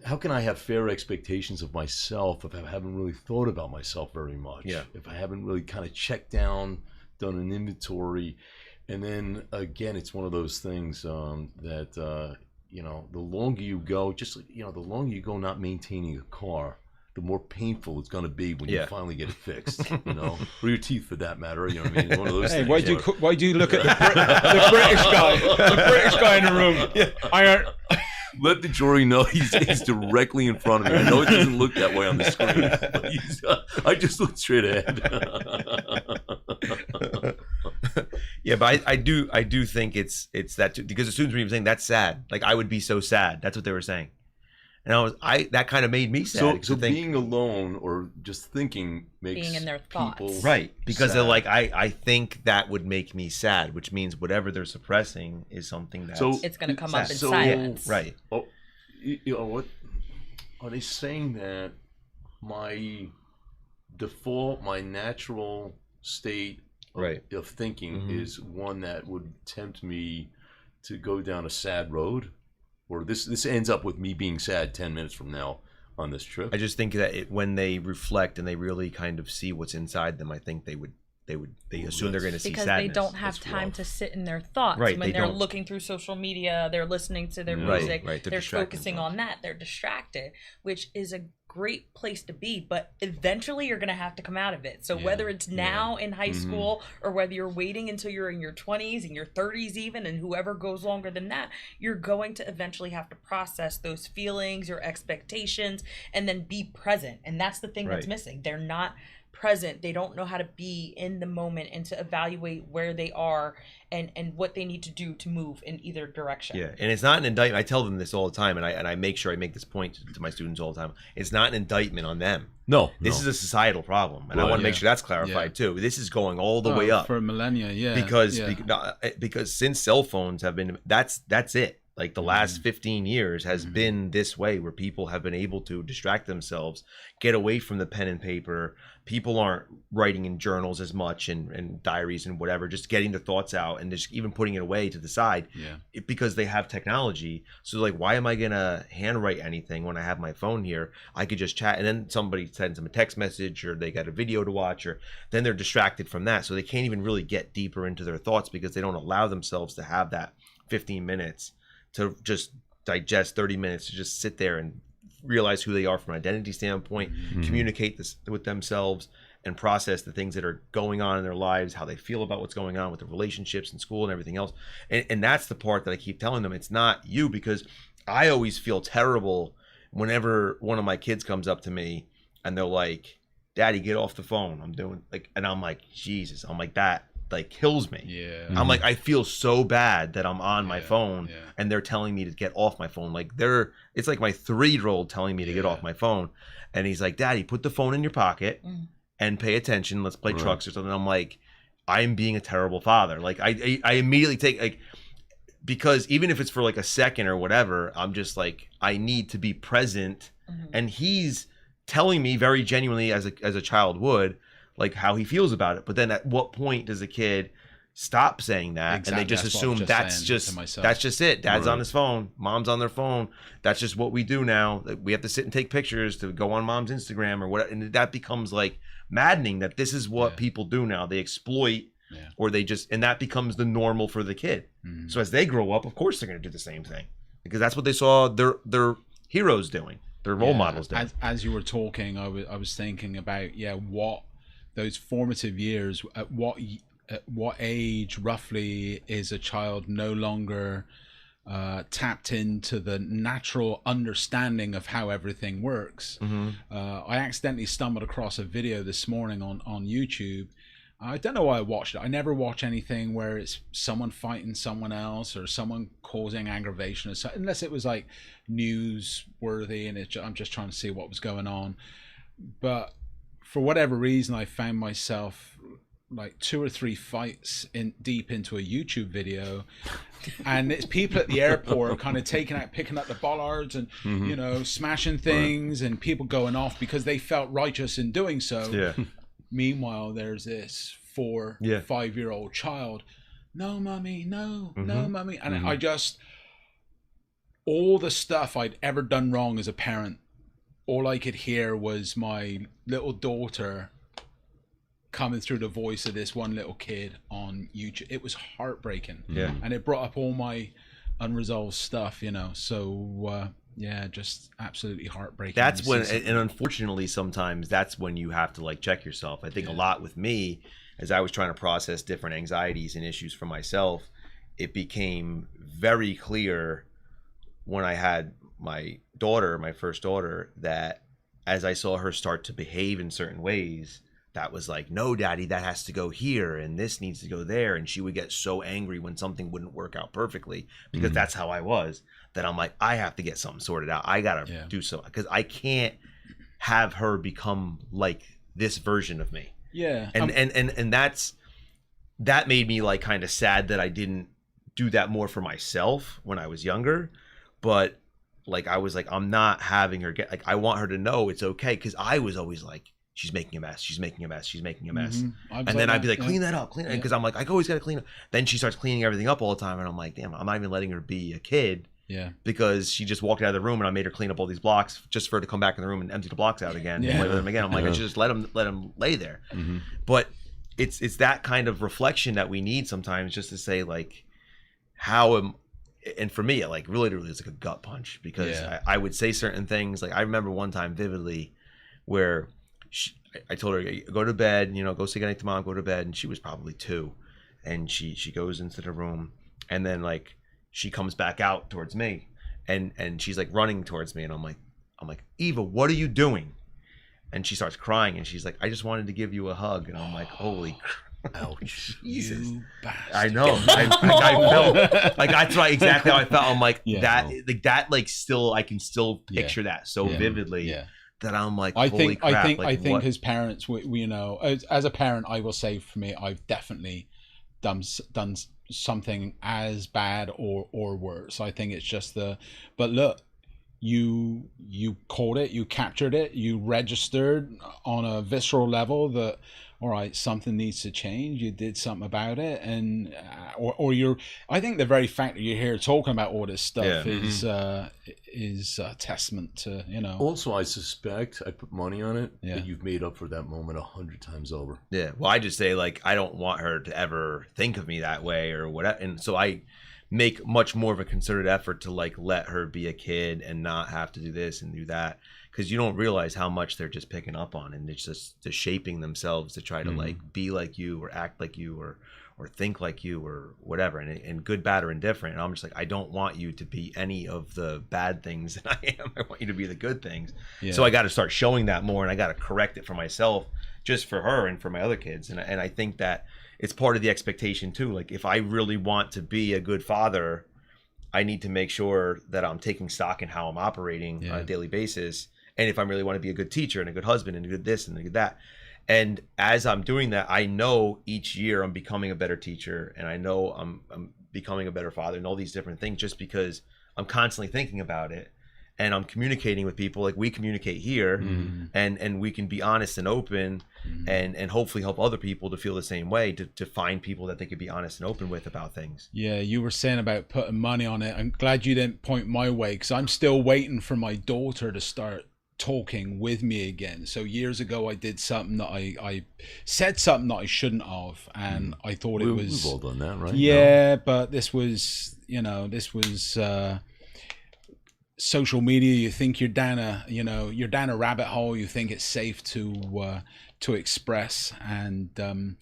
how can I have fair expectations of myself if I haven't really thought about myself very much? Yeah. If I haven't really kind of checked down, done an inventory, and then again, it's one of those things that you know, the longer you go, just you know, the longer you go not maintaining a car, the more painful it's going to be when you finally get it fixed, you know, or your teeth for that matter. You know what I mean? It's one of those Hey, things. why do you look at the British guy in the room? Yeah. Let the jury know he's directly in front of me. I know it doesn't look that way on the screen, but I just look straight ahead. Yeah, but I do think it's that too, because the students were even saying that's sad. Like, I would be so sad. That's what they were saying. And that kind of made me sad. So being alone or just thinking makes being in their thoughts, people right, because they're sad. like, I think that would make me sad, which means whatever they're suppressing is something that's it's going to come up in So- silence. right. Oh, you know what? Are they saying that my default, my natural state of thinking is one that would tempt me to go down a sad road? Or this ends up with me being sad 10 minutes from now on this trip? I just think that when they reflect and they really kind of see what's inside them, I think they assume they're going to see because sadness. they don't have That's time rough. to sit in their thoughts. Right, When they they're don't. looking through social media, they're listening to their Right, music, right, they're they're distracting focusing themselves. on that, they're distracted, which is a great place to be, but eventually you're going to have to come out of it. So whether it's now in high school or whether you're waiting until you're in your 20s and your 30s even, and whoever goes longer than that, you're going to eventually have to process those feelings, your expectations, and then be present. And that's the thing that's Right. missing. They're not present. They don't know how to be in the moment and to evaluate where they are and what they need to do to move in either direction. Yeah, and it's not an indictment. I tell them this all the time, and I make sure I make this point to my students all the time. It's not an indictment on them. No. This is a societal problem, and I Right. want to make Yeah. sure that's clarified too. This is going all the way up for millennia. Yeah, because since cell phones have been, that's it. Like the last 15 years has been this way, where people have been able to distract themselves, get away from the pen and paper. People aren't writing in journals as much and diaries and whatever, just getting their thoughts out and just even putting it away to the side because they have technology. So like, why am I going to handwrite anything when I have my phone here? I could just chat, and then somebody sends them a text message or they got a video to watch, or then they're distracted from that. So they can't even really get deeper into their thoughts because they don't allow themselves to have that 15 minutes to just digest, 30 minutes to just sit there and realize who they are from an identity standpoint, communicate this with themselves, and process the things that are going on in their lives, how they feel about what's going on with the relationships in school and everything else. And that's the part that I keep telling them, it's not you, because I always feel terrible whenever one of my kids comes up to me and they're like, "Daddy, get off the phone. I'm doing like," and I'm like, Jesus, I'm like, that like kills me. Yeah. I'm like, I feel so bad that I'm on my phone and they're telling me to get off my phone. Like it's like my 3-year-old telling me to get off my phone. And he's like, "Daddy, put the phone in your pocket and pay attention. Let's play trucks or something." I'm like, I'm being a terrible father. Like I immediately take, like, because even if it's for like a second or whatever, I'm just like, I need to be present. And he's telling me very genuinely, as a child would, like how he feels about it. But then at what point does a kid stop saying that? Exactly. And they just That's what I assume was that's saying to myself. that's just it. Dad's on his phone, mom's on their phone. That's just what we do now. We have to sit and take pictures to go on mom's Instagram or whatever. And that becomes like maddening that this is what people do now. They exploit or they just, and that becomes the normal for the kid. So as they grow up, of course they're going to do the same thing, because that's what they saw their heroes doing, their role models doing. As you were talking, I was thinking about what those formative years, at what age roughly is a child no longer tapped into the natural understanding of how everything works. I accidentally stumbled across a video this morning on YouTube. I don't know why I watched it. I never watch anything where it's someone fighting someone else or someone causing aggravation, or so, unless it was like newsworthy and I'm just trying to see what was going on. But for whatever reason, I found myself like 2 or 3 fights deep into a YouTube video, and it's people at the airport kind of picking up the bollards and you know, smashing things, and people going off because they felt righteous in doing so. Meanwhile, there's this 4, 5-year-old child. No, mommy, no, no, mommy, and I just. all the stuff I'd ever done wrong as a parent, all I could hear was my little daughter coming through the voice of this one little kid on YouTube. It was heartbreaking. Yeah. And it brought up all my unresolved stuff, you know. So yeah, just absolutely heartbreaking. That's when, and unfortunately sometimes that's when you have to like check yourself. I think a lot with me, as I was trying to process different anxieties and issues for myself, it became very clear when I had my daughter, my first daughter, that as I saw her start to behave in certain ways, that was like, no, daddy, that has to go here and this needs to go there. And she would get so angry when something wouldn't work out perfectly, because that's how I was, that I'm like, I have to get something sorted out. I got to do so, because I can't have her become like this version of me. Yeah. And that made me like kind of sad that I didn't do that more for myself when I was younger. But like, I was like, I'm not having her get, like, I want her to know it's okay. Cause I was always like, she's making a mess. She's making a mess. She's making a mess. And then I'd be like, clean that up, clean it. Cause I'm like, I always got to clean up. Then she starts cleaning everything up all the time. And I'm like, damn, I'm not even letting her be a kid. Yeah. Because she just walked out of the room and I made her clean up all these blocks just for her to come back in the room and empty the blocks out again. And play with them again. I'm like, I should just let them lay there. But it's that kind of reflection that we need sometimes, just to say like, and for me, like literally it's like a gut punch, because I would say certain things. Like I remember one time vividly where I told her, go to bed, you know, go say goodnight to mom, go to bed. And she was probably 2. And she goes into the room, and then like she comes back out towards me, and she's like running towards me. And I'm like, Eva, what are you doing? And she starts crying, and she's like, I just wanted to give you a hug. And I'm like, holy crap. Ouch. Jesus. You bastard. I know. I felt like that's right, exactly how I felt. I'm like, still, I can still picture that so vividly that I'm like, holy crap. I think as parents, we you know, as a parent, I will say for me, I've definitely done something as bad or worse. I think it's just but look, you caught it, you captured it, you registered on a visceral level that, all right, something needs to change. You did something about it, and or you're. I think the very fact that you're here talking about all this stuff is a testament to, you know. Also, I suspect, I put money on it, that you've made up for that moment 100 times over. Yeah. Well, I just say like, I don't want her to ever think of me that way or whatever, and so I make much more of a concerted effort to like let her be a kid and not have to do this and do that, because you don't realize how much they're just picking up on, and it's just shaping themselves to try to like be like you or act like you or think like you or whatever, and good, bad, or indifferent. And I'm just like, I don't want you to be any of the bad things that I am. I want you to be the good things. So I got to start showing that more, and I got to correct it for myself, just for her and for my other kids. And I think that it's part of the expectation too. Like, if I really want to be a good father, I need to make sure that I'm taking stock in how I'm operating on a daily basis. And if I really want to be a good teacher and a good husband and a good this and a good that. And as I'm doing that, I know each year I'm becoming a better teacher, and I know I'm becoming a better father, and all these different things, just because I'm constantly thinking about it. And I'm communicating with people like we communicate here, and we can be honest and open, and hopefully help other people to feel the same way, to find people that they could be honest and open with about things. Yeah, you were saying about putting money on it. I'm glad you didn't point my way, because I'm still waiting for my daughter to start talking with me again. So years ago, I did something that I said something that I shouldn't have, and I thought it was. We've all done that, right? Yeah, but this was, social media. You think you're down a rabbit hole. You think it's safe to express, and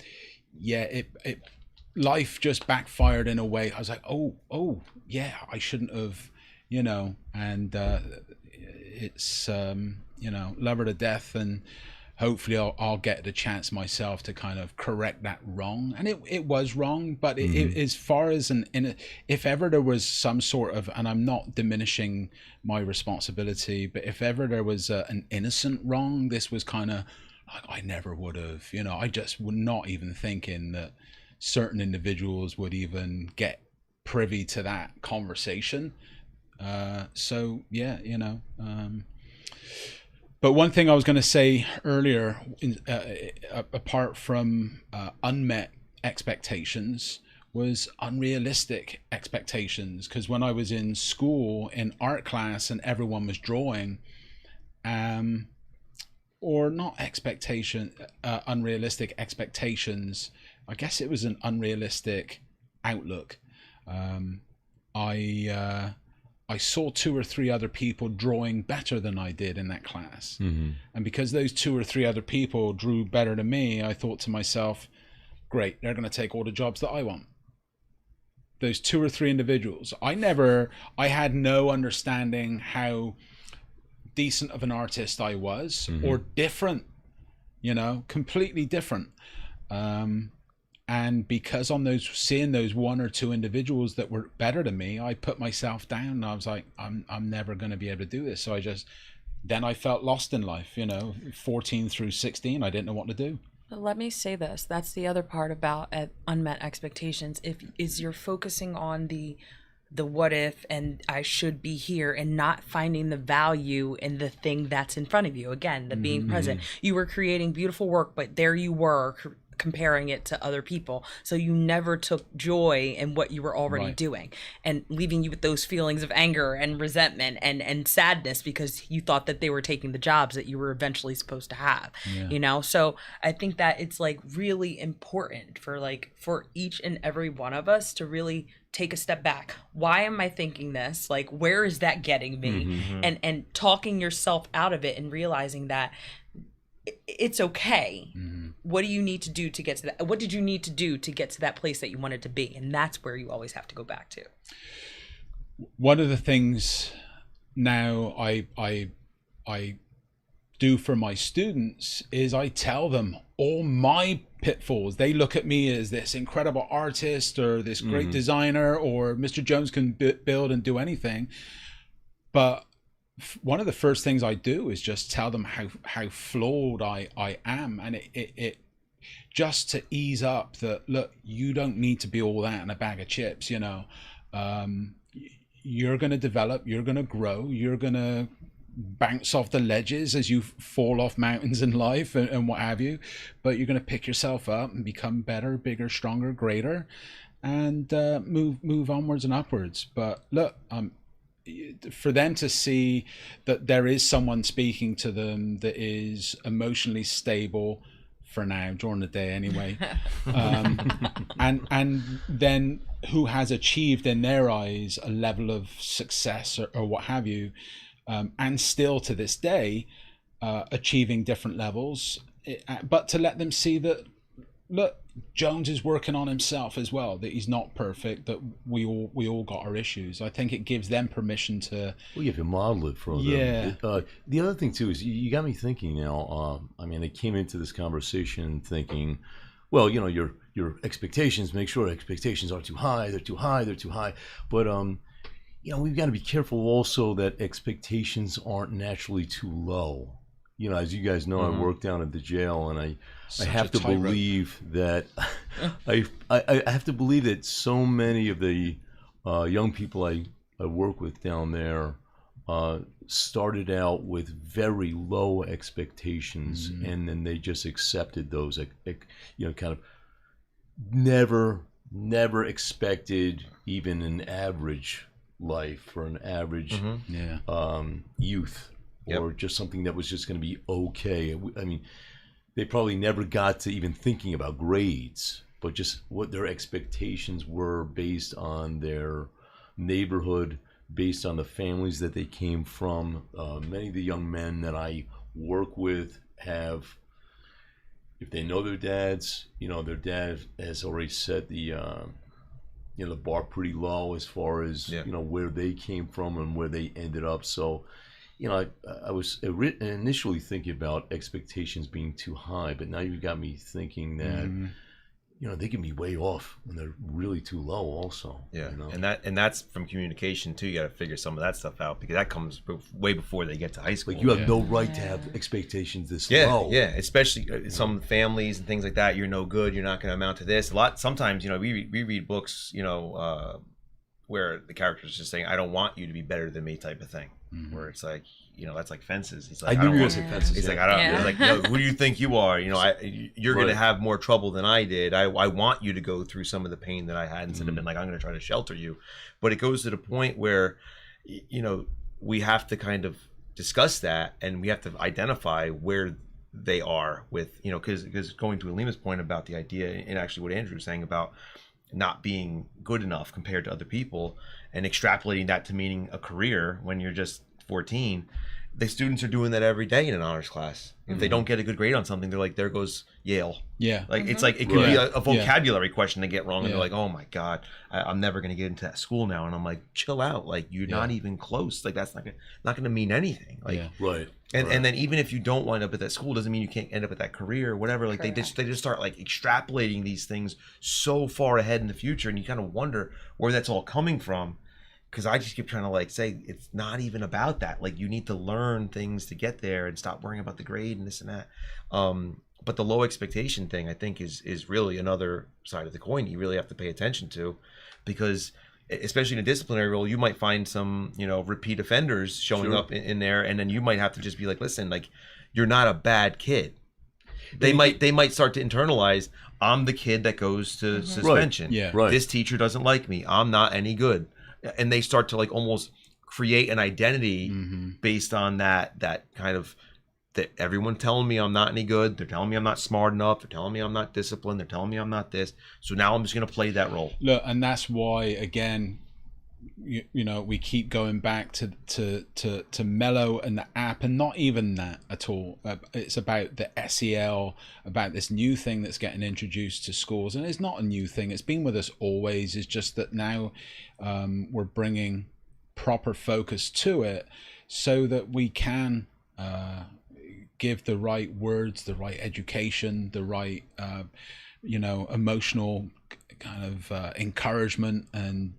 life just backfired in a way. I was like, oh yeah, I shouldn't have, and it's love her to death, and hopefully I'll get the chance myself to kind of correct that wrong. And it was wrong, but it as far as if ever there was some sort of, and I'm not diminishing my responsibility, but if ever there was an innocent wrong, this was kind of like, I never would have, I just would not even thinking that certain individuals would even get privy to that conversation. But one thing I was going to say earlier, apart from unmet expectations, was unrealistic expectations. Because when I was in school in art class and everyone was drawing, or not unrealistic expectations, I guess it was an unrealistic outlook. I saw 2 or 3 other people drawing better than I did in that class. Mm-hmm. And because those 2 or 3 other people drew better than me, I thought to myself, great, they're going to take all the jobs that I want. Those 2 or 3 individuals. I had no understanding how decent of an artist I was, or different, completely different. And because on seeing those 1 or 2 individuals that were better than me, I put myself down and I was like, I'm never going to be able to do this. So then I felt lost in life, 14 through 16, I didn't know what to do. But let me say this. That's the other part about unmet expectations. Is you're focusing on the what if and I should be here, and not finding the value in the thing that's in front of you. Again, the being present. You were creating beautiful work, but there you were comparing it to other people. So you never took joy in what you were already doing, and leaving you with those feelings of anger and resentment and sadness because you thought that they were taking the jobs that you were eventually supposed to have. So I think that it's like really important for each and every one of us to really take a step back. Why am I thinking this? Like, where is that getting me? And talking yourself out of it and realizing that it's okay. What do you need to do to get to that? What did you need to do to get to that place that you wanted to be? And that's where you always have to go back to. One of the things now I do for my students is I tell them all my pitfalls. They look at me as this incredible artist or this great designer, or Mr. Jones can build and do anything. But one of the first things I do is just tell them how flawed I am, and it just to ease up that, look, you don't need to be all that in a bag of chips. You're going to develop, you're going to grow, you're going to bounce off the ledges as you fall off mountains in life and what have you, but you're going to pick yourself up and become better, bigger, stronger, greater, and move onwards and upwards. But look, for them to see that there is someone speaking to them that is emotionally stable for now, during the day anyway, and then who has achieved in their eyes a level of success or what have you, and still to this day achieving different levels, but to let them see that, look, Jones is working on himself as well, that he's not perfect, that we all got our issues. I think it gives them permission to... Well, you have to model it for them. Yeah. The other thing, too, is you got me thinking now. I came into this conversation thinking, well, your expectations, make sure expectations aren't too high, they're too high. But, we've got to be careful also that expectations aren't naturally too low. As you guys know, I work down at the jail, and I have to believe that I have to believe that so many of the young people I work with down there started out with very low expectations, and then they just accepted those, kind of never expected even an average life or an average youth. Or just something that was just going to be okay. They probably never got to even thinking about grades, but just what their expectations were based on their neighborhood, based on the families that they came from. Many of the young men that I work with have, if they know their dads, their dad has already set the bar pretty low as far as where they came from and where they ended up. So. I was initially thinking about expectations being too high, but now you've got me thinking that, they can be way off when they're really too low also. Yeah, and that's from communication too. You got to figure some of that stuff out, because that comes way before they get to high school. Like, you have no right to have expectations this low. Yeah, especially some families and things like that. You're no good. You're not going to amount to this. Sometimes, we read books, where the character's just saying, I don't want you to be better than me, type of thing. Where it's like, that's like fences. He's like, I knew you were want- going to say fences. He's yeah. like, I don't. Yeah. He's like, no, who do you think you are? You're going to have more trouble than I did. I want you to go through some of the pain that I had instead of being like, I'm going to try to shelter you. But it goes to the point where, we have to kind of discuss that, and we have to identify where they are with, because going to Alima's point about the idea, and actually what Andrew was saying about not being good enough compared to other people, and extrapolating that to meaning a career when you're just 14. The students are doing that every day in an honors class. If they don't get a good grade on something, they're like, there goes Yale. Yeah. Like it's like it could be a vocabulary question they get wrong, and Yeah. they're like, oh my god, I'm never gonna get into that school now. And I'm like, chill out, like you're not even close. Like that's not gonna mean anything. Like Right. and then even if you don't wind up at that school, doesn't mean you can't end up at that career or whatever. Like they just start like extrapolating these things so far ahead in the future, and you kind of wonder where that's all coming from. Because I just keep trying to like say it's not even about that. Like you need to learn things to get there and stop worrying about the grade and this and that. But the low expectation thing, I think, is really another side of the coin you really have to pay attention to, because especially in a disciplinary role, you might find some repeat offenders showing up in there, and then you might have to just be like, listen, like you're not a bad kid. They might start to internalize, I'm the kid that goes to suspension. Right. Yeah. Right. This teacher doesn't like me. I'm not any good. And they start to like almost create an identity based on that kind of, that everyone telling me I'm not any good. They're telling me I'm not smart enough. They're telling me I'm not disciplined. They're telling me I'm not this. So now I'm just going to play that role. Look, and that's why, again, we keep going back to Mello and the app, and not even that at all. It's about the SEL, about this new thing that's getting introduced to schools, and it's not a new thing. It's been with us always. It's just that now we're bringing proper focus to it so that we can give the right words, the right education, the right emotional kind of encouragement and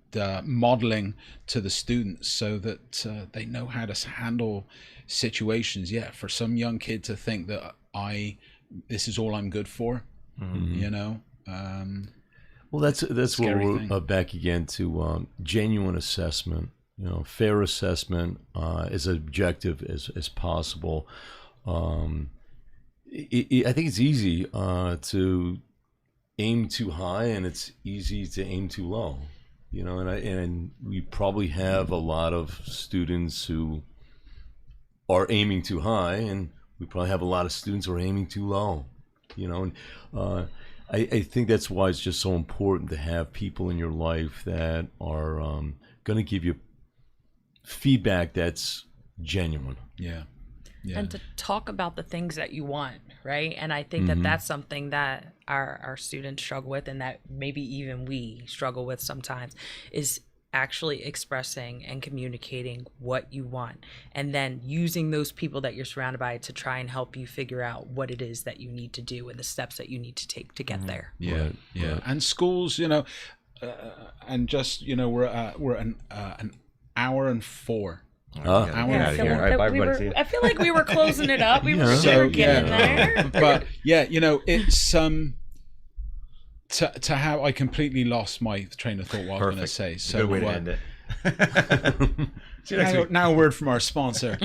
modeling to the students, so that they know how to handle situations. For some young kid to think that this is all I'm good for, Well, that's where we're thing. back again to genuine assessment. Fair assessment, as objective as possible. I think it's easy to aim too high, and it's easy to aim too low. And we probably have a lot of students who are aiming too high, and we probably have a lot of students who are aiming too low. And I think that's why it's just so important to have people in your life that are going to give you feedback that's genuine. Yeah. And to talk about the things that you want, right? And I think that that's something that our students struggle with, and that maybe even we struggle with sometimes, is actually expressing and communicating what you want, and then using those people that you're surrounded by to try and help you figure out what it is that you need to do and the steps that you need to take to get there. Right. And schools, and just we're an hour and 4. I feel like we were closing it up. We were getting there. But it's to how I completely lost my train of thought. What I was going to say. So good way to end it. See you next week. Now a word from our sponsor.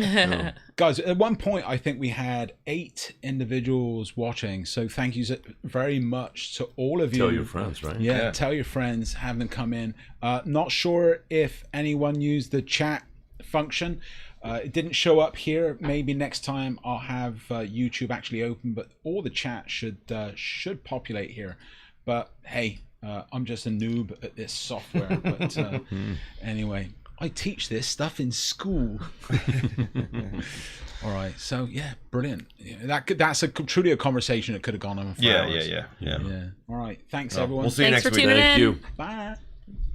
Guys, at one point I think we had 8 individuals watching, so thank you very much to all of you. Tell your friends, right? Yeah, tell your friends, have them come in. Not sure if anyone used the chat function. It didn't show up here. Maybe next time I'll have YouTube actually open, but all the chat should populate here. But hey, I'm just a noob at this software. But anyway, I teach this stuff in school. All right, so brilliant. That's truly a conversation that could have gone on for hours. Yeah. All right, thanks everyone. We'll see you Thanks next for week. tuning in. Thank you. Bye.